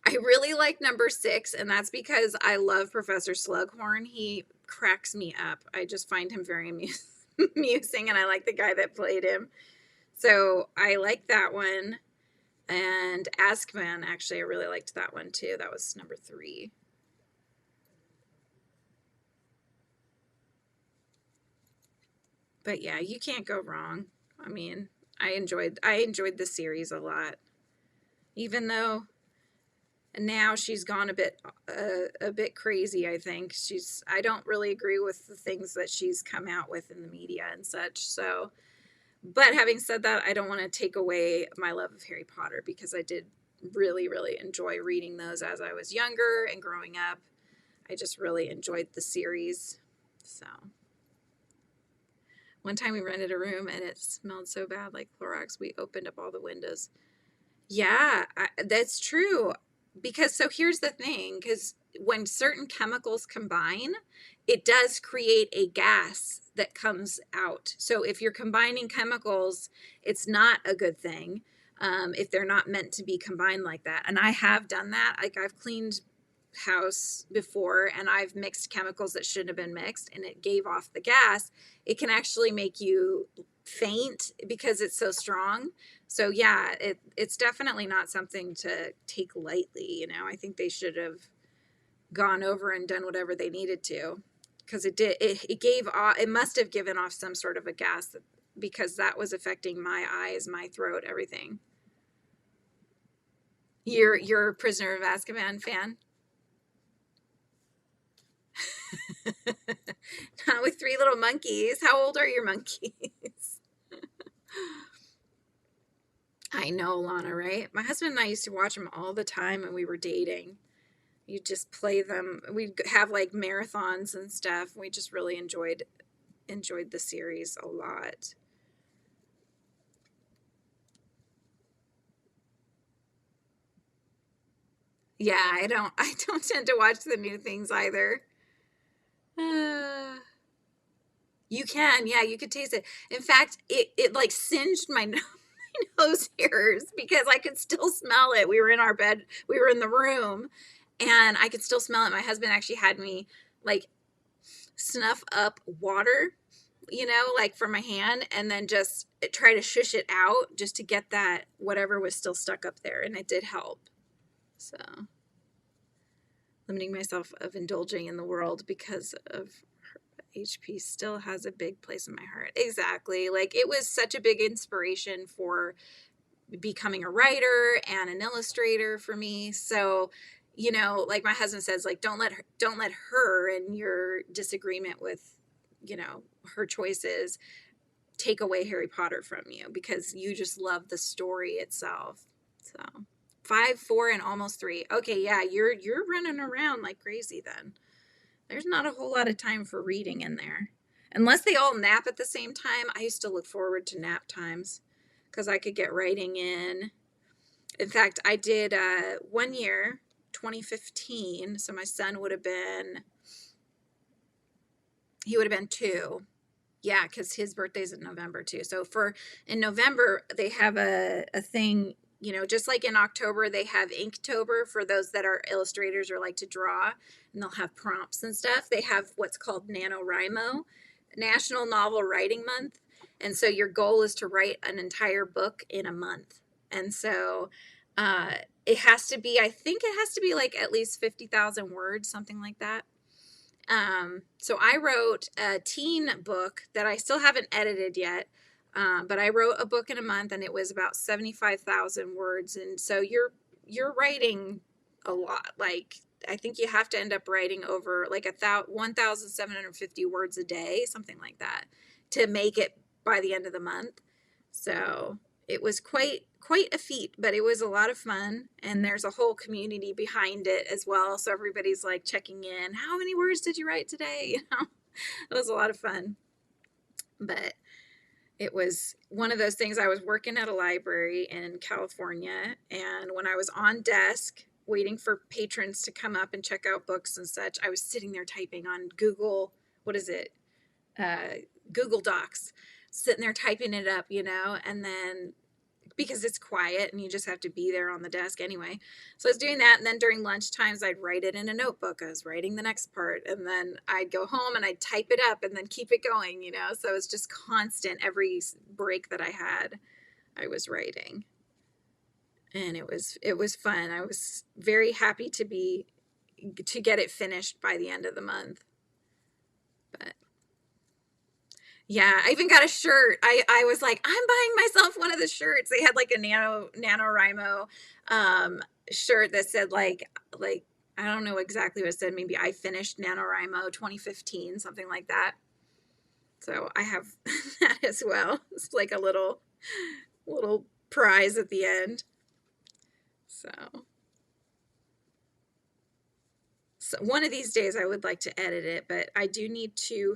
I really like number 6, and that's because I love Professor Slughorn. He cracks me up. I just find him very amusing, and I like the guy that played him. So I like that one. And Azkaban, actually, I really liked that one too. That was number 3. But yeah, you can't go wrong. I mean, I enjoyed the series a lot, even though now she's gone a bit crazy. I think I don't really agree with the things that she's come out with in the media and such. So, but having said that, I don't want to take away my love of Harry Potter, because I did really, really enjoy reading those as I was younger and growing up. I just really enjoyed the series. So one time we rented a room and it smelled so bad, like Clorox, we opened up all the windows. Yeah, that's true. Because so here's the thing, because when certain chemicals combine, it does create a gas that comes out. So if you're combining chemicals, it's not a good thing if they're not meant to be combined like that. And I have done that. Like, I've cleaned house before and I've mixed chemicals that shouldn't have been mixed, and it gave off the gas. It can actually make you faint because it's so strong. So yeah, it's definitely not something to take lightly. I think they should have gone over and done whatever they needed to, because it must have given off some sort of a gas, because that was affecting my eyes, my throat, everything. You're a Prisoner of Azkaban fan? Not with 3 little monkeys. How old are your monkeys? I know, Lana, right? My husband and I used to watch them all the time when we were dating. You just play them. We'd have like marathons and stuff. We just really enjoyed the series a lot. Yeah, I don't tend to watch the new things either. You can, yeah, you could taste it. In fact, it like singed my nose hairs because I could still smell it. We were in our bed, we were in the room, and I could still smell it. My husband actually had me like snuff up water, like from my hand, and then just try to shush it out just to get that whatever was still stuck up there, and it did help. So, limiting myself of indulging in the world because of HP still has a big place in my heart. Exactly. Like, it was such a big inspiration for becoming a writer and an illustrator for me. So, like my husband says, like, don't let her and your disagreement with, her choices take away Harry Potter from you, because you just love the story itself. So 5, 4, and almost 3. Okay. Yeah. You're running around like crazy then. There's not a whole lot of time for reading in there. Unless they all nap at the same time. I used to look forward to nap times because I could get writing in. In fact, I did one year, 2015. So my son would have been 2. Yeah, because his birthday's in November too. So in November, they have a thing you know, just like in October, they have Inktober for those that are illustrators or like to draw, and they'll have prompts and stuff. They have what's called NaNoWriMo, National Novel Writing Month. And so your goal is to write an entire book in a month. And so it has to be, I think it has to be like at least 50,000 words, something like that. So I wrote a teen book that I still haven't edited yet. But I wrote a book in a month, and it was about 75,000 words. And so you're writing a lot. Like, I think you have to end up writing over like 1,750 words a day, something like that, to make it by the end of the month. So it was quite a feat, but it was a lot of fun, and there's a whole community behind it as well. So everybody's like checking in. How many words did you write today? You know, it was a lot of fun. But it was one of those things. I was working at a library in California, and when I was on desk waiting for patrons to come up and check out books and such, I was sitting there typing on Google, Google Docs, sitting there typing it up, you know, and then because it's quiet and you just have to be there on the desk anyway. So I was doing that, and then during lunch times I'd write it in a notebook. I was writing the next part, and then I'd go home and I'd type it up and then keep it going, you know. So it was just constant. Every break that I had, I was writing. And it was fun. I was very happy to get it finished by the end of the month. But yeah, I even got a shirt. I was like, I'm buying myself one of the shirts. They had like a NaNoWriMo shirt that said like I don't know exactly what it said. Maybe I finished NaNoWriMo 2015, something like that. So I have that as well. It's like a little prize at the end. So one of these days I would like to edit it, but I do need to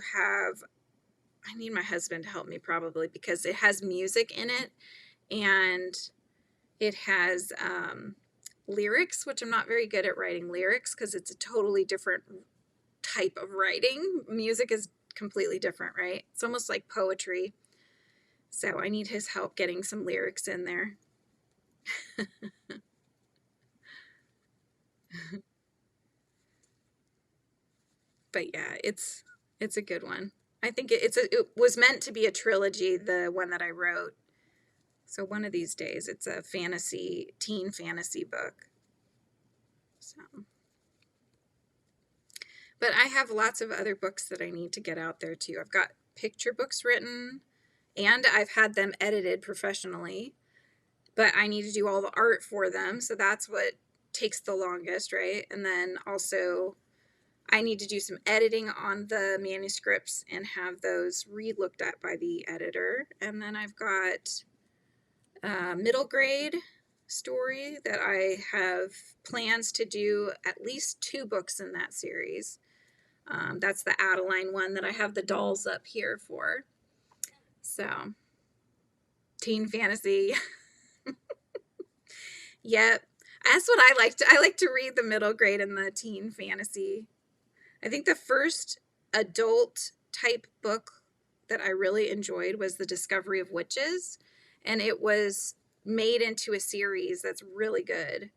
I need my husband to help me probably, because it has music in it, and it has lyrics, which I'm not very good at writing lyrics because it's a totally different type of writing. Music is completely different, right? It's almost like poetry. So I need his help getting some lyrics in there. But yeah, it's a good one. I think it was meant to be a trilogy, the one that I wrote. So one of these days, it's a teen fantasy book. So, but I have lots of other books that I need to get out there too. I've got picture books written, and I've had them edited professionally, but I need to do all the art for them. So that's what takes the longest, right? And then also I need to do some editing on the manuscripts and have those re-looked at by the editor. And then I've got a middle grade story that I have plans to do at least 2 books in that series. That's the Adeline one that I have the dolls up here for. So, teen fantasy. Yep. That's what I like to. I like to read the middle grade and the teen fantasy. I think the first adult type book that I really enjoyed was The Discovery of Witches, and it was made into a series that's really good.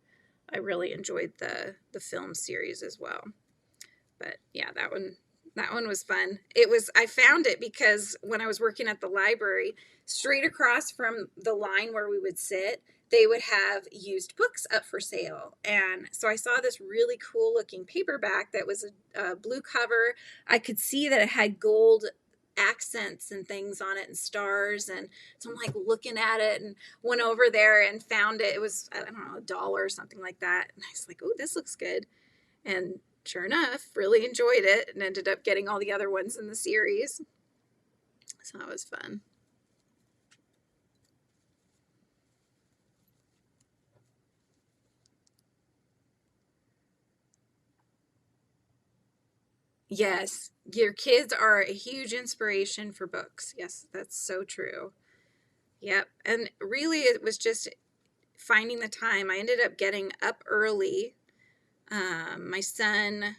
I really enjoyed the film series as well. But yeah, that one was fun. I found it because when I was working at the library, straight across from the line where we would sit, they would have used books up for sale. And so I saw this really cool looking paperback that was a blue cover. I could see that it had gold accents and things on it and stars. And so I'm like looking at it and went over there and found it. It was, I don't know, $1 or something like that. And I was like, oh, this looks good. And sure enough, really enjoyed it and ended up getting all the other ones in the series. So that was fun. Yes, your kids are a huge inspiration for books. Yes, that's so true. Yep. And really, it was just finding the time. I ended up getting up early. My son,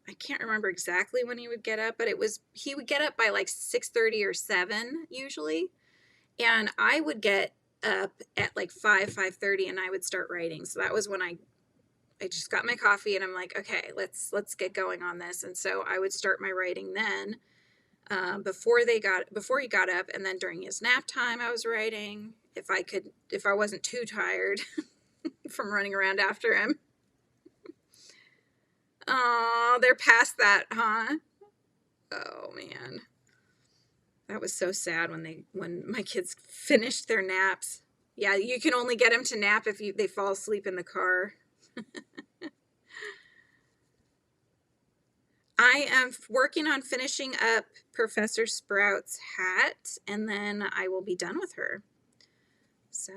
I can't remember exactly when he would get up, but he would get up by like 6:30 or 7 usually. And I would get up at like 5:30, and I would start writing. So that was when I just got my coffee and I'm like, okay, let's get going on this. And so I would start my writing then, before he got up, and then during his nap time I was writing if I wasn't too tired from running around after him. Oh, they're past that, huh? Oh man. That was so sad when my kids finished their naps. Yeah, you can only get them to nap if they fall asleep in the car. I am working on finishing up Professor Sprout's hat, and then I will be done with her. So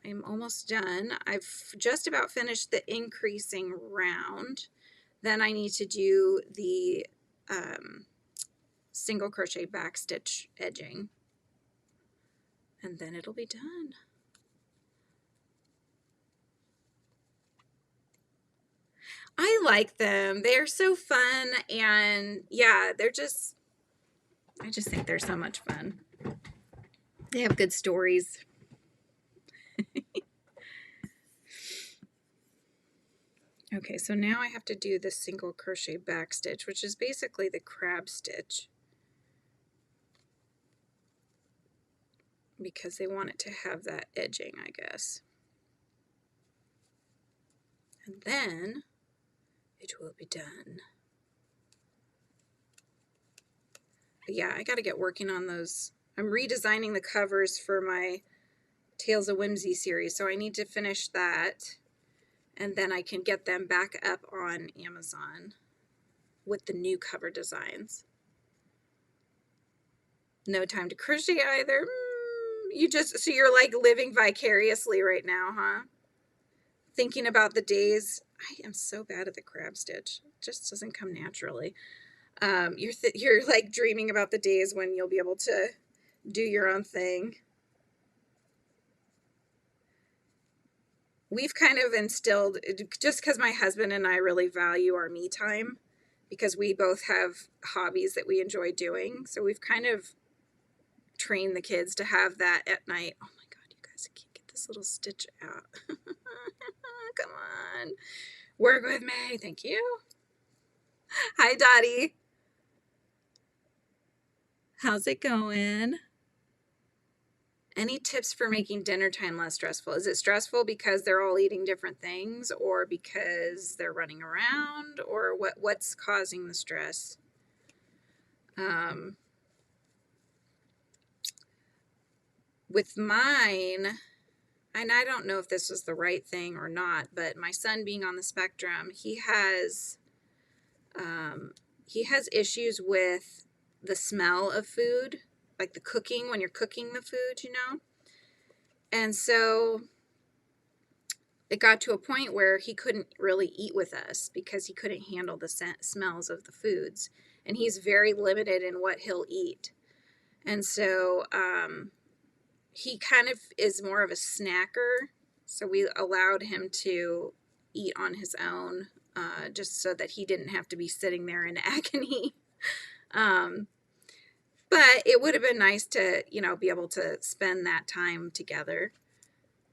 I'm almost done. I've just about finished the increasing round. Then I need to do the single crochet backstitch edging, and then it'll be done. I like them. They're so fun, and yeah, I just think they're so much fun. They have good stories. Okay, so now I have to do the single crochet backstitch, which is basically the crab stitch, because they want it to have that edging, I guess. And then it will be done. But yeah, I got to get working on those. I'm redesigning the covers for my Tales of Whimsy series, so I need to finish that, and then I can get them back up on Amazon with the new cover designs. No time to crochet either. So you're like living vicariously right now, huh? Thinking about the days. I am so bad at the crab stitch. It just doesn't come naturally. You're like dreaming about the days when you'll be able to do your own thing. We've kind of instilled, just because my husband and I really value our me time, because we both have hobbies that we enjoy doing. So we've kind of trained the kids to have that at night. Oh my God, you guys, I can't get this little stitch out. Come on. Work with me. Thank you. Hi, Dottie. How's it going? Any tips for making dinner time less stressful? Is it stressful because they're all eating different things, or because they're running around, or what's causing the stress? With mine, and I don't know if this was the right thing or not, but my son being on the spectrum, he has issues with the smell of food, like the cooking, when you're cooking the food, you know? And so it got to a point where he couldn't really eat with us because he couldn't handle the smells of the foods. And he's very limited in what he'll eat. And so he kind of is more of a snacker. So we allowed him to eat on his own, just so that he didn't have to be sitting there in agony. But it would have been nice to, be able to spend that time together,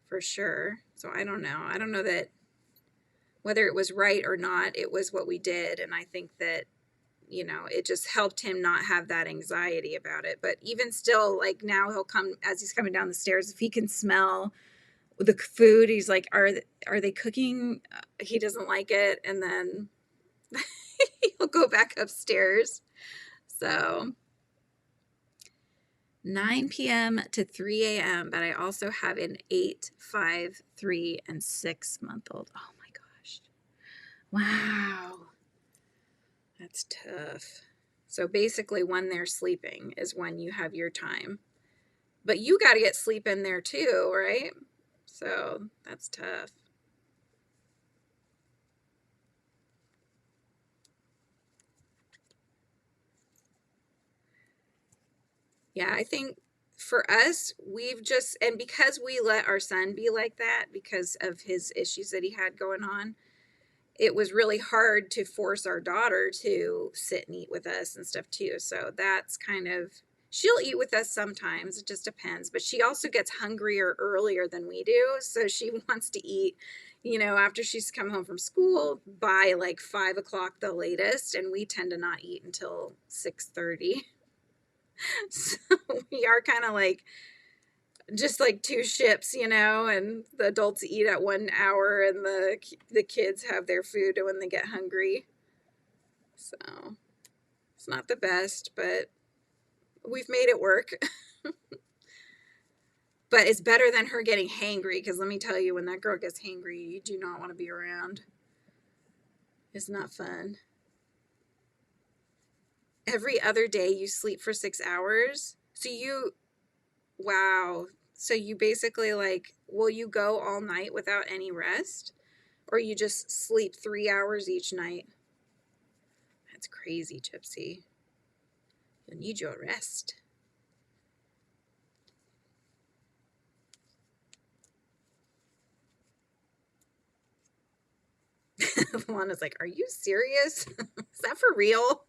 for sure. So I don't know. I don't know that whether it was right or not, it was what we did. And I think that, it just helped him not have that anxiety about it. But even still, like now he'll come, as he's coming down the stairs, if he can smell the food, he's like, are they cooking? He doesn't like it. And then he'll go back upstairs. So 9 p.m. to 3 a.m., but I also have an 8, 5, 3, and 6-month-old. Oh my gosh. Wow. That's tough. So basically when they're sleeping is when you have your time. But you got to get sleep in there too, right? So that's tough. Yeah, I think for us, and because we let our son be like that because of his issues that he had going on, it was really hard to force our daughter to sit and eat with us and stuff too. So that's kind of, She'll eat with us sometimes. It just depends. But she also gets hungrier earlier than we do. So she wants to eat, you know, after she's come home from school by like 5 o'clock the latest. And we tend to not eat until 6:30. So we are kind of like just like two ships, you know, and the adults eat at 1 hour and the kids have their food when they get hungry. So it's not the best, but we've made it work. But it's better than her getting hangry, because let me tell you, when that girl gets hangry, you do not want to be around. It's not fun. Every other day you sleep for 6 hours. So wow. So you basically like, will you go all night without any rest? Or you just sleep 3 hours each night? That's crazy, Gypsy. You'll need your rest. Lana's like, are you serious? Is that for real?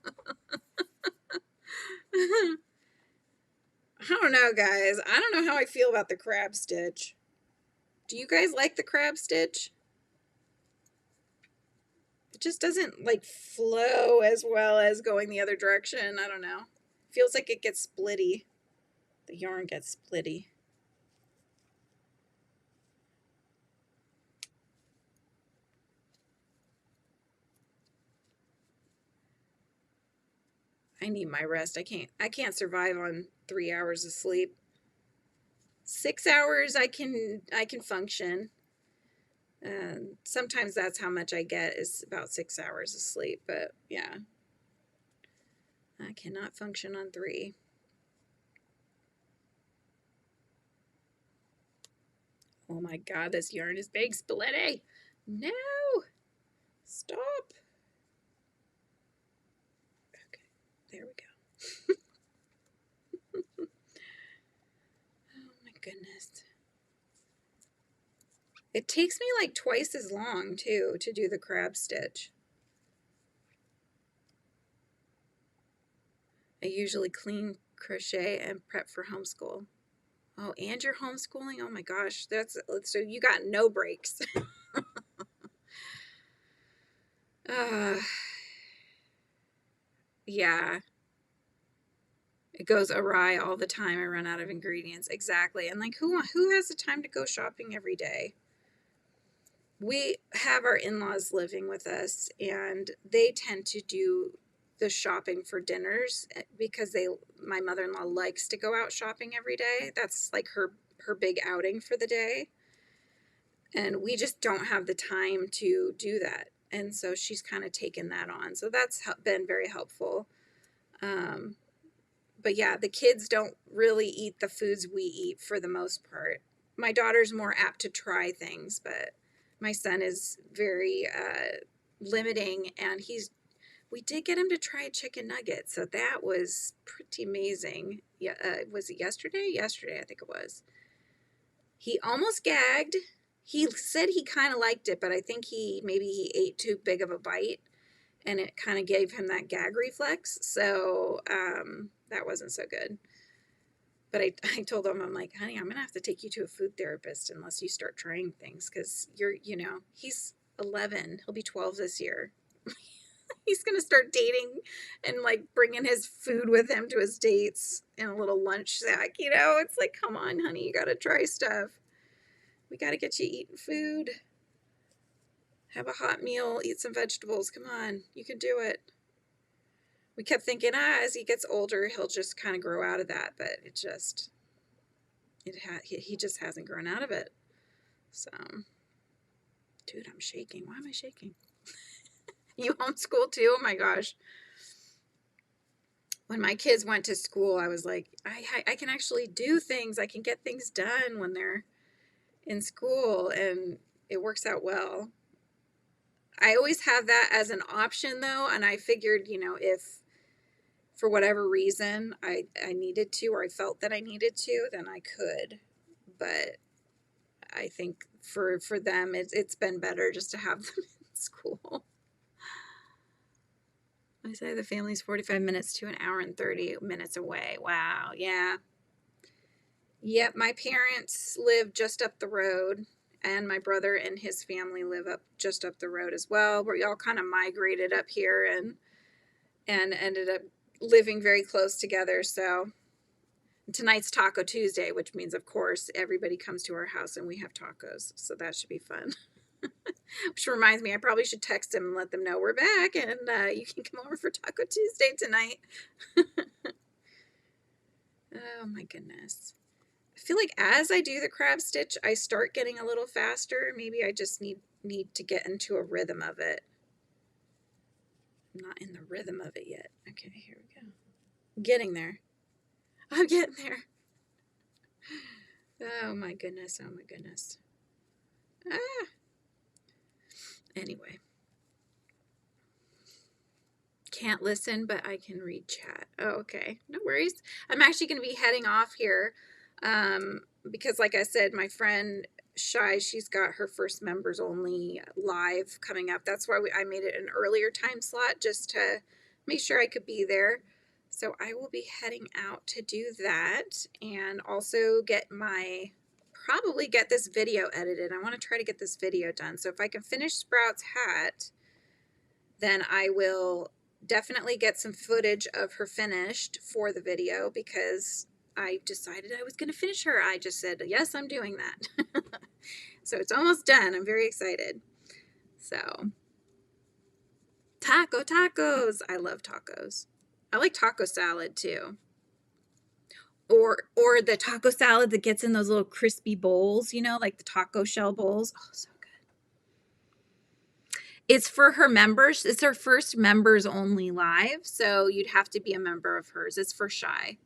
I don't know, guys. I don't know how I feel about the crab stitch. Do you guys like the crab stitch? It just doesn't like flow as well as going the other direction. I don't know. Feels like it gets splitty. The yarn gets splitty. I need my rest. I can't survive on 3 hours of sleep. 6 hours I can function. Sometimes that's how much I get, is about 6 hours of sleep, but yeah. I cannot function on 3. Oh my God, this yarn is big splitty. No, stop. Okay, there we go. Oh my goodness. It takes me like twice as long too to do the crab stitch. I usually clean, crochet, and prep for homeschool. Oh, and you're homeschooling? Oh my gosh, so you got no breaks. Yeah. It goes awry all the time. I run out of ingredients. Exactly. And like, who has the time to go shopping every day? We have our in-laws living with us, and they tend to do the shopping for dinners because my mother-in-law likes to go out shopping every day. That's like her big outing for the day. And we just don't have the time to do that. And so she's kind of taken that on. So that's been very helpful. But yeah, the kids don't really eat the foods we eat for the most part. My daughter's more apt to try things, but my son is very limiting, and we did get him to try chicken nuggets, so that was pretty amazing. Yeah, was it yesterday? Yesterday, I think it was. He almost gagged. He said he kind of liked it, but I think maybe he ate too big of a bite, and it kind of gave him that gag reflex. So that wasn't so good. But I told him, I'm like, honey, I'm going to have to take you to a food therapist unless you start trying things, because he's 11. He'll be 12 this year. He's going to start dating and like bringing his food with him to his dates in a little lunch sack. It's like, come on, honey, you got to try stuff. We got to get you eating food. Have a hot meal, eat some vegetables. Come on, you can do it. We kept thinking, as he gets older, he'll just kind of grow out of that, but he just hasn't grown out of it. So, dude, I'm shaking. Why am I shaking? You homeschool too? Oh my gosh. When my kids went to school, I was like, I can actually do things. I can get things done when they're in school, and it works out well. I always have that as an option though, and I figured, if for whatever reason I needed to, or I felt that I needed to, then I could. But I think for them, it's been better just to have them in school. I say the family's 45 minutes to an hour and 30 minutes away. Wow. Yeah. Yep. My parents live just up the road, and my brother and his family live just up the road as well. We all kind of migrated up here and ended up living very close together. So tonight's Taco Tuesday, which means, of course, everybody comes to our house and we have tacos. So that should be fun. Which reminds me, I probably should text them and let them know we're back, and you can come over for Taco Tuesday tonight. Oh my goodness. I feel like as I do the crab stitch, I start getting a little faster. Maybe I just need to get into a rhythm of it. I'm not in the rhythm of it yet. Okay, here we go. I'm getting there. I'm getting there. Oh my goodness. Oh my goodness. Ah. Anyway. Can't listen, but I can read chat. Oh, okay. No worries. I'm actually going to be heading off here because, like I said, my friend Shy, she's got her first members only live coming up. That's why I made it an earlier time slot, just to make sure I could be there. So I will be heading out to do that, and also probably get this video edited. I want to try to get this video done. So if I can finish Sprout's hat, then I will definitely get some footage of her finished for the video, because I decided I was going to finish her. I just said, yes, I'm doing that. So it's almost done. I'm very excited. So tacos. I love tacos. I like taco salad too. Or the taco salad that gets in those little crispy bowls, you know, like the taco shell bowls. Oh, so good. It's for her members. It's her first members only live, so you'd have to be a member of hers. It's for Shy.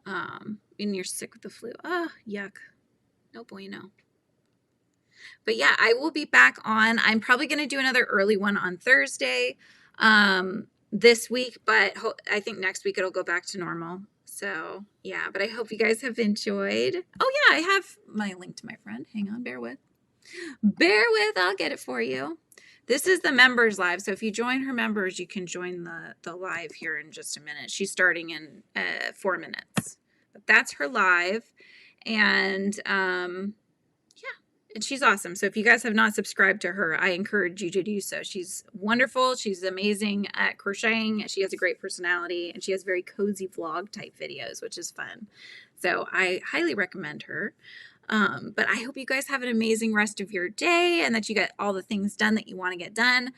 And you're sick with the flu. Ah, yuck. No bueno. But yeah, I will be back on. I'm probably going to do another early one on Thursday this week, but I think next week it'll go back to normal. So yeah, but I hope you guys have enjoyed. Oh yeah, I have my link to my friend. Hang on, bear with. I'll get it for you. This is the members live. So if you join her members, you can join the live here in just a minute. She's starting in 4 minutes. But that's her live. And yeah, and she's awesome. So if you guys have not subscribed to her, I encourage you to do so. She's wonderful. She's amazing at crocheting. She has a great personality, and she has very cozy vlog type videos, which is fun. So I highly recommend her. But I hope you guys have an amazing rest of your day, and that you get all the things done that you want to get done.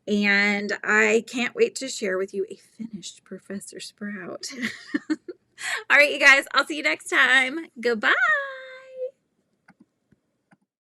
And I can't wait to share with you a finished Professor Sprout. All right, you guys, I'll see you next time. Goodbye.